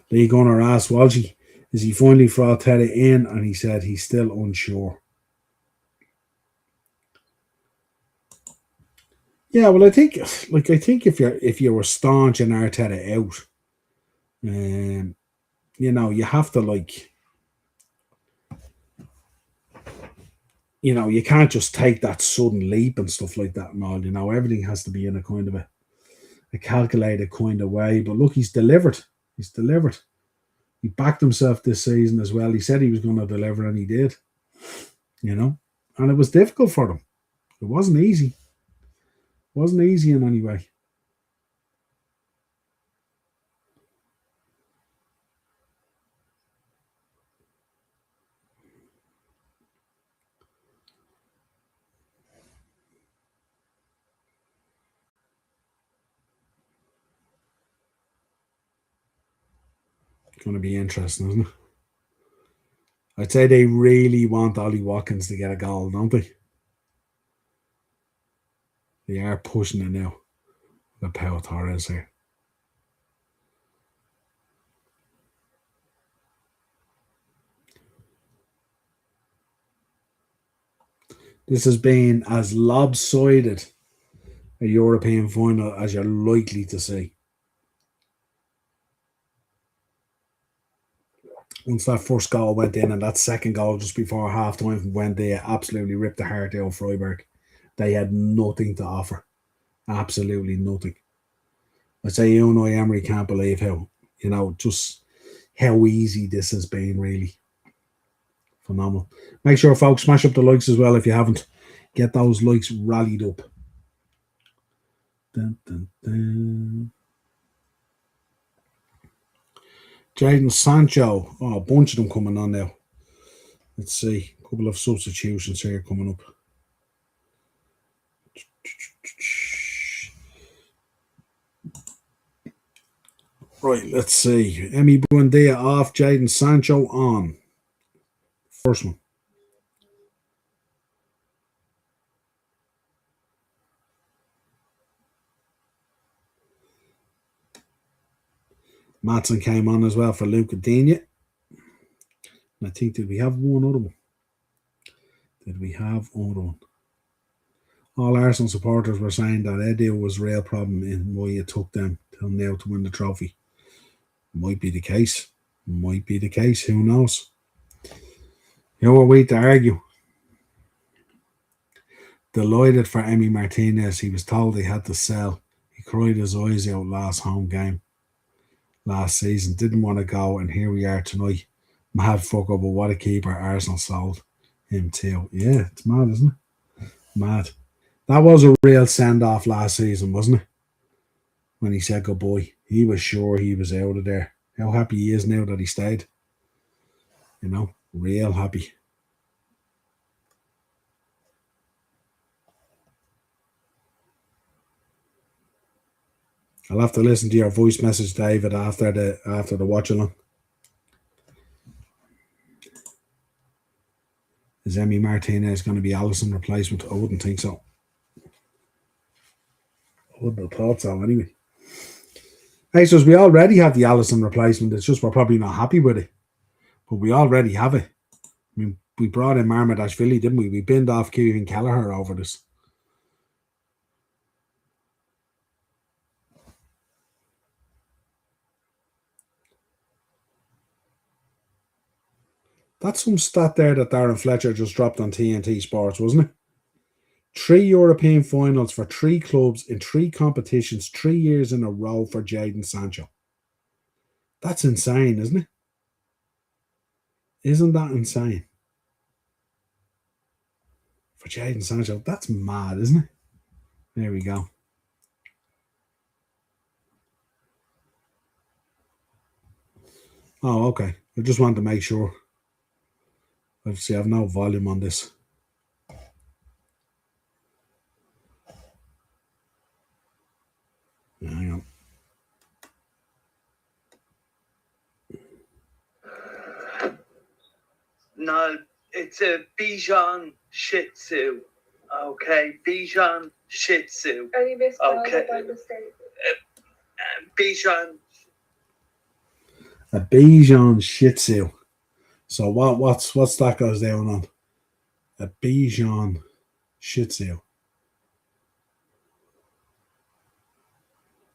Lee Gunner asked Walshy, is he finally for Arteta in? And he said he's still unsure. Yeah, well, I think if you were staunch and Arteta out, you have to you can't just take that sudden leap and stuff like that and all. Everything has to be in a kind of a calculated kind of way. But look, he's delivered. He's delivered. He backed himself this season as well. He said he was going to deliver, and he did. And it was difficult for them. It wasn't easy. It wasn't easy in any way. It's going to be interesting, isn't it? I'd say they really want Ollie Watkins to get a goal, don't they? They are pushing it now. The Pau Torres here. This has been as lopsided a European final as you're likely to see. Once that first goal went in and that second goal just before half time when they absolutely ripped the heart out of Freiburg, they had nothing to offer. Absolutely nothing. I say Unai Emery can't believe how, just how easy this has been, really. Phenomenal. Make sure, folks, smash up the likes as well if you haven't. Get those likes rallied up. Dun, dun, dun. Jadon Sancho. Oh, a bunch of them coming on now. Let's see. A couple of substitutions here coming up. Right, let's see. Emi Buendia off, Jadon Sancho on. First one. Matson came on as well for Luca Digne. And I think, did we have one other one? Did we have another one? All Arsenal supporters were saying that Edu was a real problem in why it took them till now to win the trophy. Might be the case. Might be the case. Who knows? Who are we to argue? Delighted for Emi Martinez. He was told he had to sell. He cried his eyes out last home game. Last season. Didn't want to go, and here we are tonight. Mad fuck up, but what a keeper Arsenal sold him to. Yeah, it's mad, isn't it? Mad. That was a real send-off last season, wasn't it? When he said goodbye. He was sure he was out of there. How happy he is now that he stayed. Real happy. I'll have to listen to your voice message, David, after the watch-along. Is Emi Martinez going to be Alisson replacement? I wouldn't think so. I wouldn't have thought so anyway. Hey, so we already have the Alisson replacement. It's just we're probably not happy with it. But we already have it. I mean, we brought in Marmadashvili, didn't we? We binned off Kieran Kelleher over this. That's some stat there that Darren Fletcher just dropped on TNT Sports, wasn't it? 3 European finals for 3 clubs in 3 competitions, 3 years in a row for Jadon Sancho. That's insane, isn't it? Isn't that insane? For Jadon Sancho, that's mad, isn't it? There we go. Oh, okay. I just wanted to make sure. Obviously, I have no volume on this. Hang on. No, it's a Bichon Shih Tzu. Okay, Bichon Shih Tzu. Only misspelled Okay. by mistake. Bichon. A Bichon Shih Tzu. So what's that goes down on? A Bichon Shih Tzu.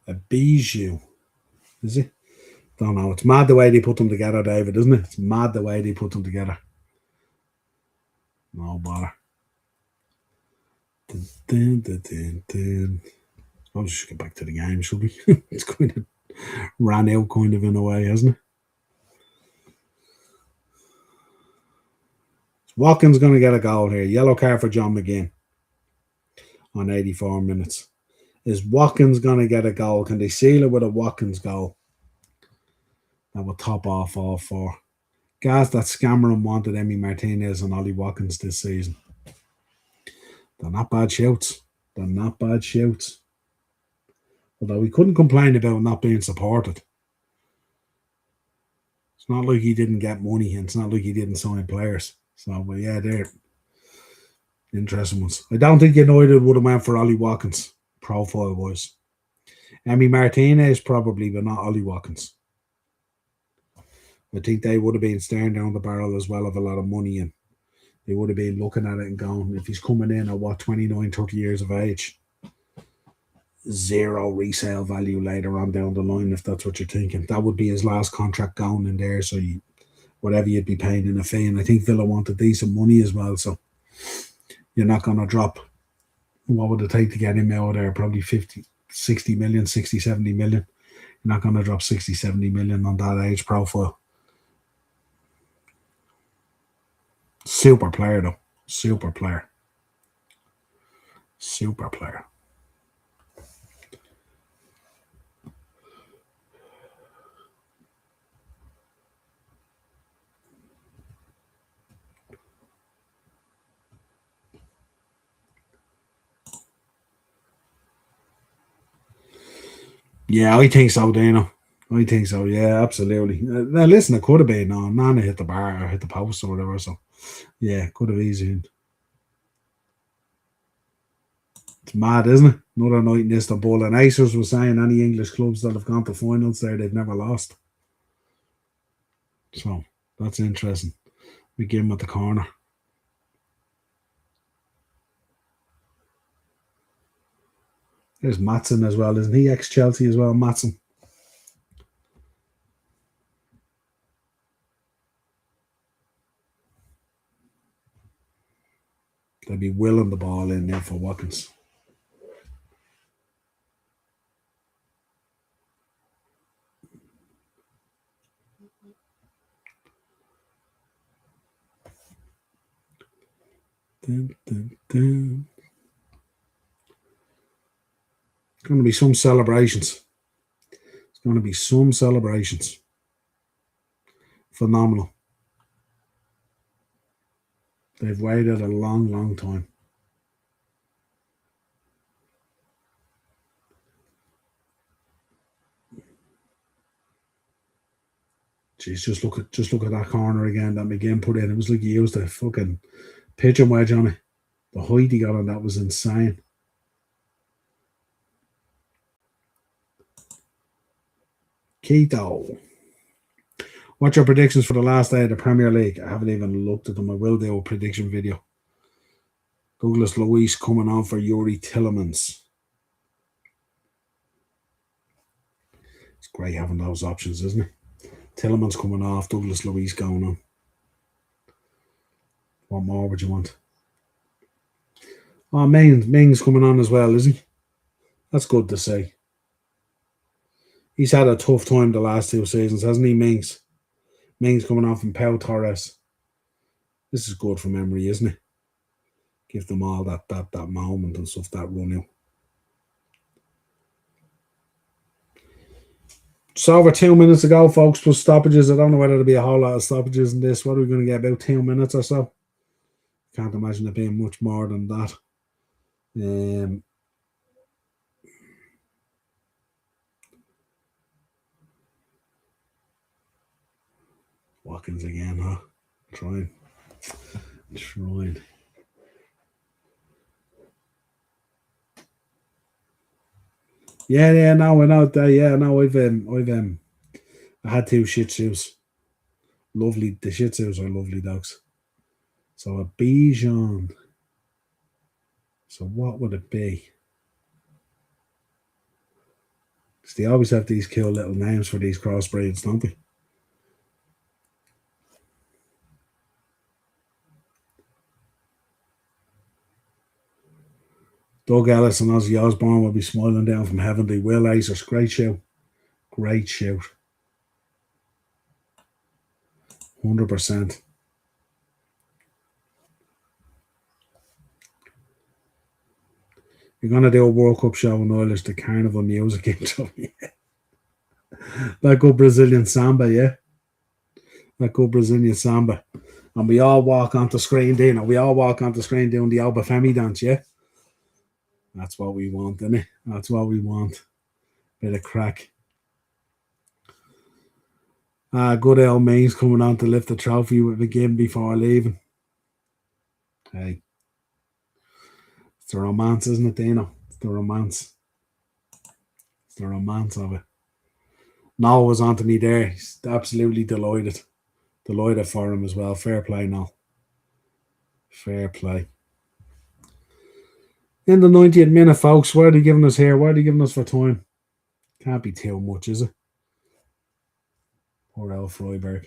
A bijou. Is it? Don't know. It's mad the way they put them together, David, isn't it? It's mad the way they put them together. No bother. Dun, dun, dun, dun. I'll just get back to the game, should we? It's kind of ran out kind of in a way, hasn't it? Watkins going to get a goal here. Yellow card for John McGinn on 84 minutes. Is Watkins going to get a goal? Can they seal it with a Watkins goal? That will top off all 4. Guys that Cameron wanted Emi Martinez and Ollie Watkins this season. They're not bad shouts. Although we couldn't complain about not being supported. It's not like he didn't get money and it's not like he didn't sign players. So, but yeah, they're interesting ones. I don't think United would have went for Ollie Watkins, profile-wise. Emi Martinez probably, but not Ollie Watkins. I think they would have been staring down the barrel as well of a lot of money, and they would have been looking at it and going, if he's coming in at 29, 30 years of age, 0 resale value later on down the line, if that's what you're thinking. That would be his last contract going in there, so whatever you'd be paying in a fee. And I think Villa wanted decent money as well, so you're not going to drop What would it take to get him out of there? Probably 50, 60 million, 60, 70 million. You're not going to drop 60, 70 million on that age profile. Super player, though. Super player. Super player. Yeah, I think so, Dino. I think so. Yeah, absolutely. Now, listen, it could have been. No, Nana hit the bar or hit the post or whatever. So, yeah, could have easily. It's mad, isn't it? Another night in Istanbul. And Acers was saying any English clubs that have gone to finals there, they've never lost. So, that's interesting. We give him at the corner. There's Matson as well, isn't he? Ex-Chelsea as well, Matson. They'll be willing the ball in there for Watkins. Dun, dun, dun. It's going to be some celebrations. It's going to be some celebrations. Phenomenal. They've waited a long, long time. Jeez, just look at that corner again that McGinn put in. It was like he used a fucking pitching wedge on it. The height he got on that was insane. Keto. What's your predictions for the last day of the Premier League? I haven't even looked at them. I will do a prediction video. Douglas Luiz coming on for Yuri Tillemans. It's great having those options, isn't it? Tillemans coming off, Douglas Luiz going on. What more would you want? Oh, Ming's coming on as well, isn't he? That's good to see. He's had a tough time the last 2 seasons, hasn't he, Mings? Mings coming off from Pau Torres. This is good for memory, isn't it? Give them all that moment and stuff, that run out. So over 2 minutes ago, folks, plus stoppages. I don't know whether there'll be a whole lot of stoppages in this. What are we going to get, about 2 minutes or so? Can't imagine it being much more than that. Watkins again, huh? Trying. Yeah, no, I know that. Yeah, no, I had 2 Shih Tzus. Lovely, the Shih Tzus are lovely dogs. So a Bichon. So what would it be? Because they always have these cool little names for these crossbreeds, don't they? Doug Ellis and Ozzy Osbourne will be smiling down from heaven. They will, Acers. Great shout. Great shout. 100%. You're going to do a World Cup show in Ireland, the Carnival music intro. That good Brazilian samba, yeah? That good Brazilian samba. And we all walk onto screen, Dino. We all walk onto screen doing the Obafemi dance, yeah? That's what we want, isn't it? That's what we want. Bit of crack. Good old Main's coming on to lift the trophy with McGinn before leaving. Hey. It's the romance, isn't it, Dino? It's the romance. It's the romance of it. Noel was on to me there. He's absolutely delighted. Delighted for him as well. Fair play, Noel. Fair play. In the 90th minute, folks, what are they giving us here? What are they giving us for time? Can't be too much, is it? Poor old Freiberg.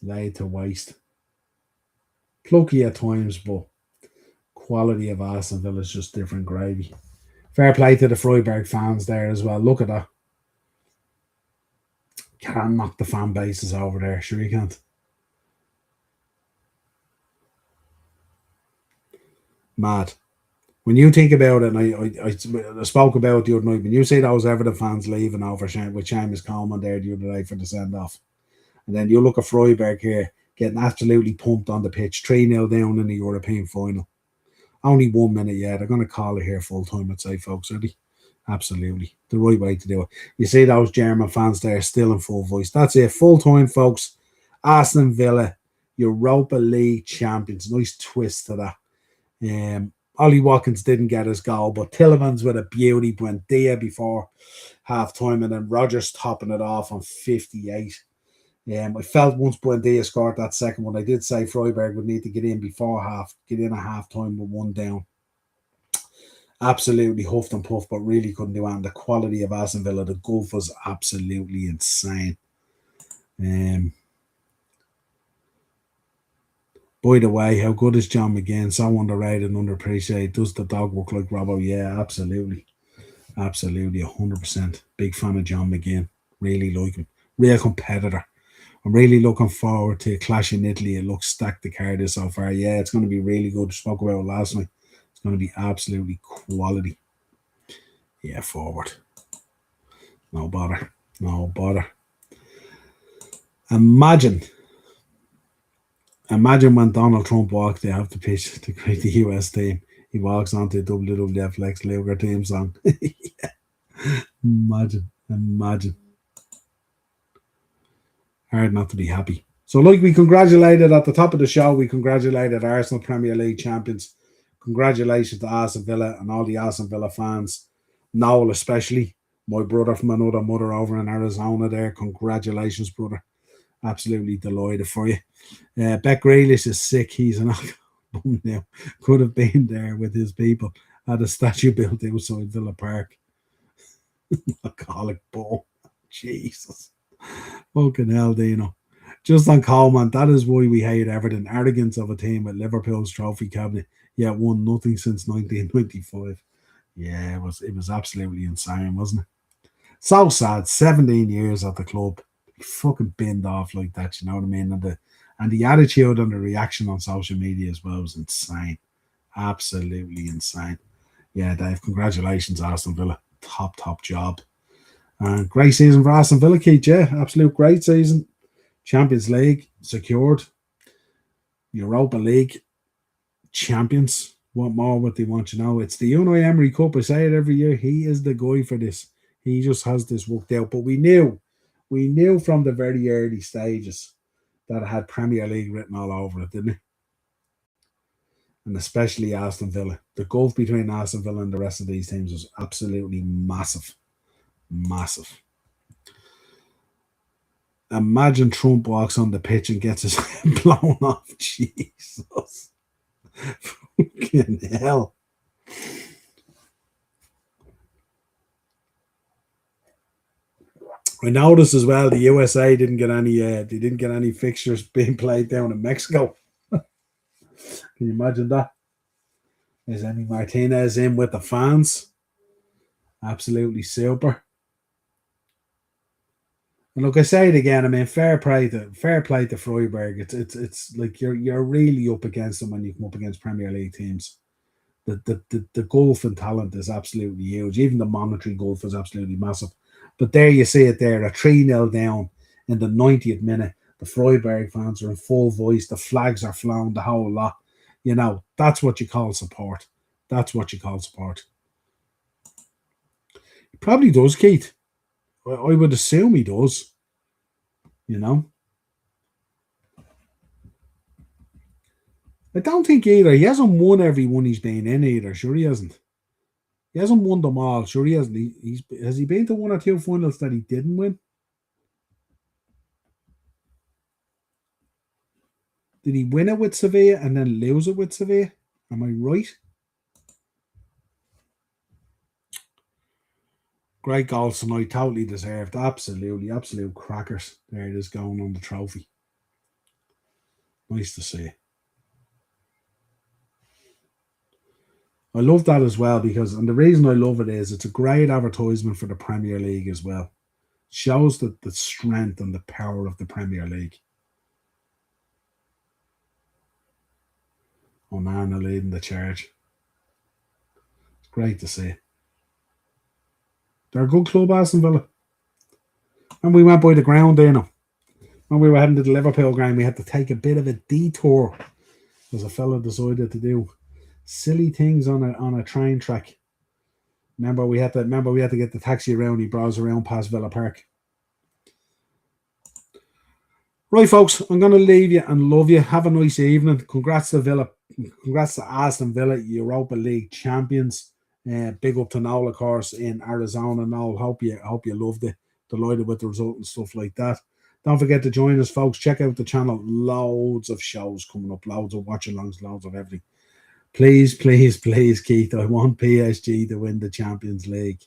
Laid to waste. Plucky at times, but quality of Aston Villa is just different gravy. Fair play to the Freiburg fans there as well. Look at that. Can't knock the fan bases over there. Sure you can't. Mad. When you think about it, and I spoke about it the other night, when you see those Everton fans leaving over with Seamus Coleman there the other day for the send-off, and then you look at Freiburg here getting absolutely pumped on the pitch, 3-0 down in the European final. Only 1 minute, yeah. They're going to call it here full-time, I'd say, folks, are they? Absolutely. The right way to do it. You see those German fans there still in full voice. That's it. Full-time, folks. Aston Villa, Europa League champions. Nice twist to that. Ollie Watkins didn't get his goal, but Tillemans with a beauty, Buendia before half-time, and then Rodgers topping it off on 58. I felt once Buendia scored that second one, I did say Freiburg would need to get in at half-time with 1 down. Absolutely huffed and puffed, but really couldn't do anything. The quality of Aston Villa, the gulf was absolutely insane. By the way, how good is John McGinn? So underrated and underappreciated. Does the dog look like Robbo? Yeah, absolutely. Absolutely, 100%. Big fan of John McGinn. Really like him. Real competitor. I'm really looking forward to a clash in Italy. It looks stacked the card so far. Yeah, it's going to be really good. Spoke about it last night. It's going to be absolutely quality. Yeah, forward. No bother. No bother. Imagine when Donald Trump walked off the pitch to create the US team. He walks onto the WWF Lex Luger team song. Yeah. Imagine. Hard not to be happy. So, like we congratulated at the top of the show, we congratulated Arsenal Premier League champions. Congratulations to Aston Villa and all the Aston Villa fans. Noel especially, my brother from another mother over in Arizona there. Congratulations, brother. Absolutely delighted for you. Beck Grealish is sick. He's an alcoholic now. Could have been there with his people. Had a statue built outside Villa Park. Alcoholic ball. Jesus. Fucking hell, Dino. Just on Coleman, that is why we hate Everton. Arrogance of a team with Liverpool's trophy cabinet, yet won nothing since 1995. Yeah, it was absolutely insane, wasn't it? So sad. 17 years at the club. He fucking binned off like that, you know what I mean? And the attitude and the reaction on social media as well was insane. Absolutely insane. Yeah, Dave, congratulations, Aston Villa. Top job. Great season for Aston Villa, Keith. Yeah, absolute great season. Champions League secured. Europa League champions. What more would they want? You know, it's the Unai Emery Cup. I say it every year. He is the guy for this. He just has this worked out. But we knew from the very early stages that it had Premier League written all over it, didn't it? And especially Aston Villa. The gulf between Aston Villa and the rest of these teams was absolutely massive. Massive. Imagine Trump walks on the pitch and gets his head blown off. Jesus. Fucking hell. I noticed as well the USA didn't get any fixtures being played down in Mexico. Can you imagine that? Is Emi Martinez in with the fans? Absolutely super. And look, I say it again. I mean, fair play to Freiburg. It's like you're really up against them when you come up against Premier League teams. The gulf in talent is absolutely huge. Even the monetary gulf is absolutely massive. But there you see it there, a 3-0 down in the 90th minute. The Freiburg fans are in full voice. The flags are flown, the whole lot. You know, that's what you call support. That's what you call support. He probably does, Keith. I would assume he does. You know? I don't think either. He hasn't won every one he's been in either. Sure he hasn't. He hasn't won them all. Sure he hasn't. Has he been to 1 or 2 finals that he didn't win? Did he win it with Sevilla and then lose it with Sevilla? Am I right? Great goals tonight. Totally deserved. Absolutely. Absolute crackers. There it is going on the trophy. Nice to see. I love that as well and the reason I love it is it's a great advertisement for the Premier League as well. Shows the strength and the power of the Premier League. Onana leading the charge. It's great to see. They're a good club, Aston Villa. And we went by the ground there now. When we were heading to the Liverpool ground, we had to take a bit of a detour because a fella decided to do silly things on a train track. Remember we had to get the taxi around. He brought us around past Villa Park. Right, folks, I'm going to leave you and love you. Have a nice evening. Congrats to Villa. Congrats to Aston Villa, Europa League champions. Big up to Noel, of course, in Arizona. Noel, hope you loved it. Delighted with the result and stuff like that. Don't forget to join us, folks. Check out the channel. Loads of shows coming up. Loads of watch-alongs. Loads of everything. Please, please, please, Keith. I want PSG to win the Champions League.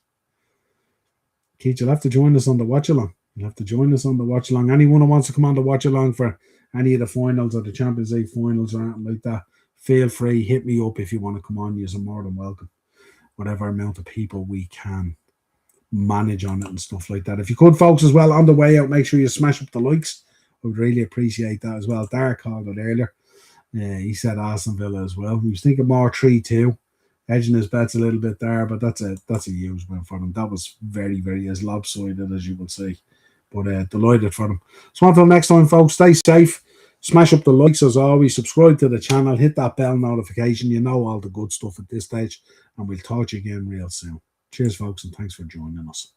Keith, you'll have to join us on the watch-along. You'll have to join us on the watch-along. Anyone who wants to come on the watch-along for any of the finals or the Champions League finals or anything like that, feel free. Hit me up if you want to come on. You're more than welcome. Whatever amount of people we can manage on it and stuff like that. If you could, folks, as well, on the way out, make sure you smash up the likes. I would really appreciate that as well. Dark called it earlier. He said Aston Villa as well. He was thinking more 3-2. Edging his bets a little bit there, but that's a huge win for them. That was very, very as lopsided as you will see. But delighted for them. So until next time, folks, stay safe. Smash up the likes as always. Subscribe to the channel. Hit that bell notification. You know all the good stuff at this stage. And we'll talk to you again real soon. Cheers, folks, and thanks for joining us.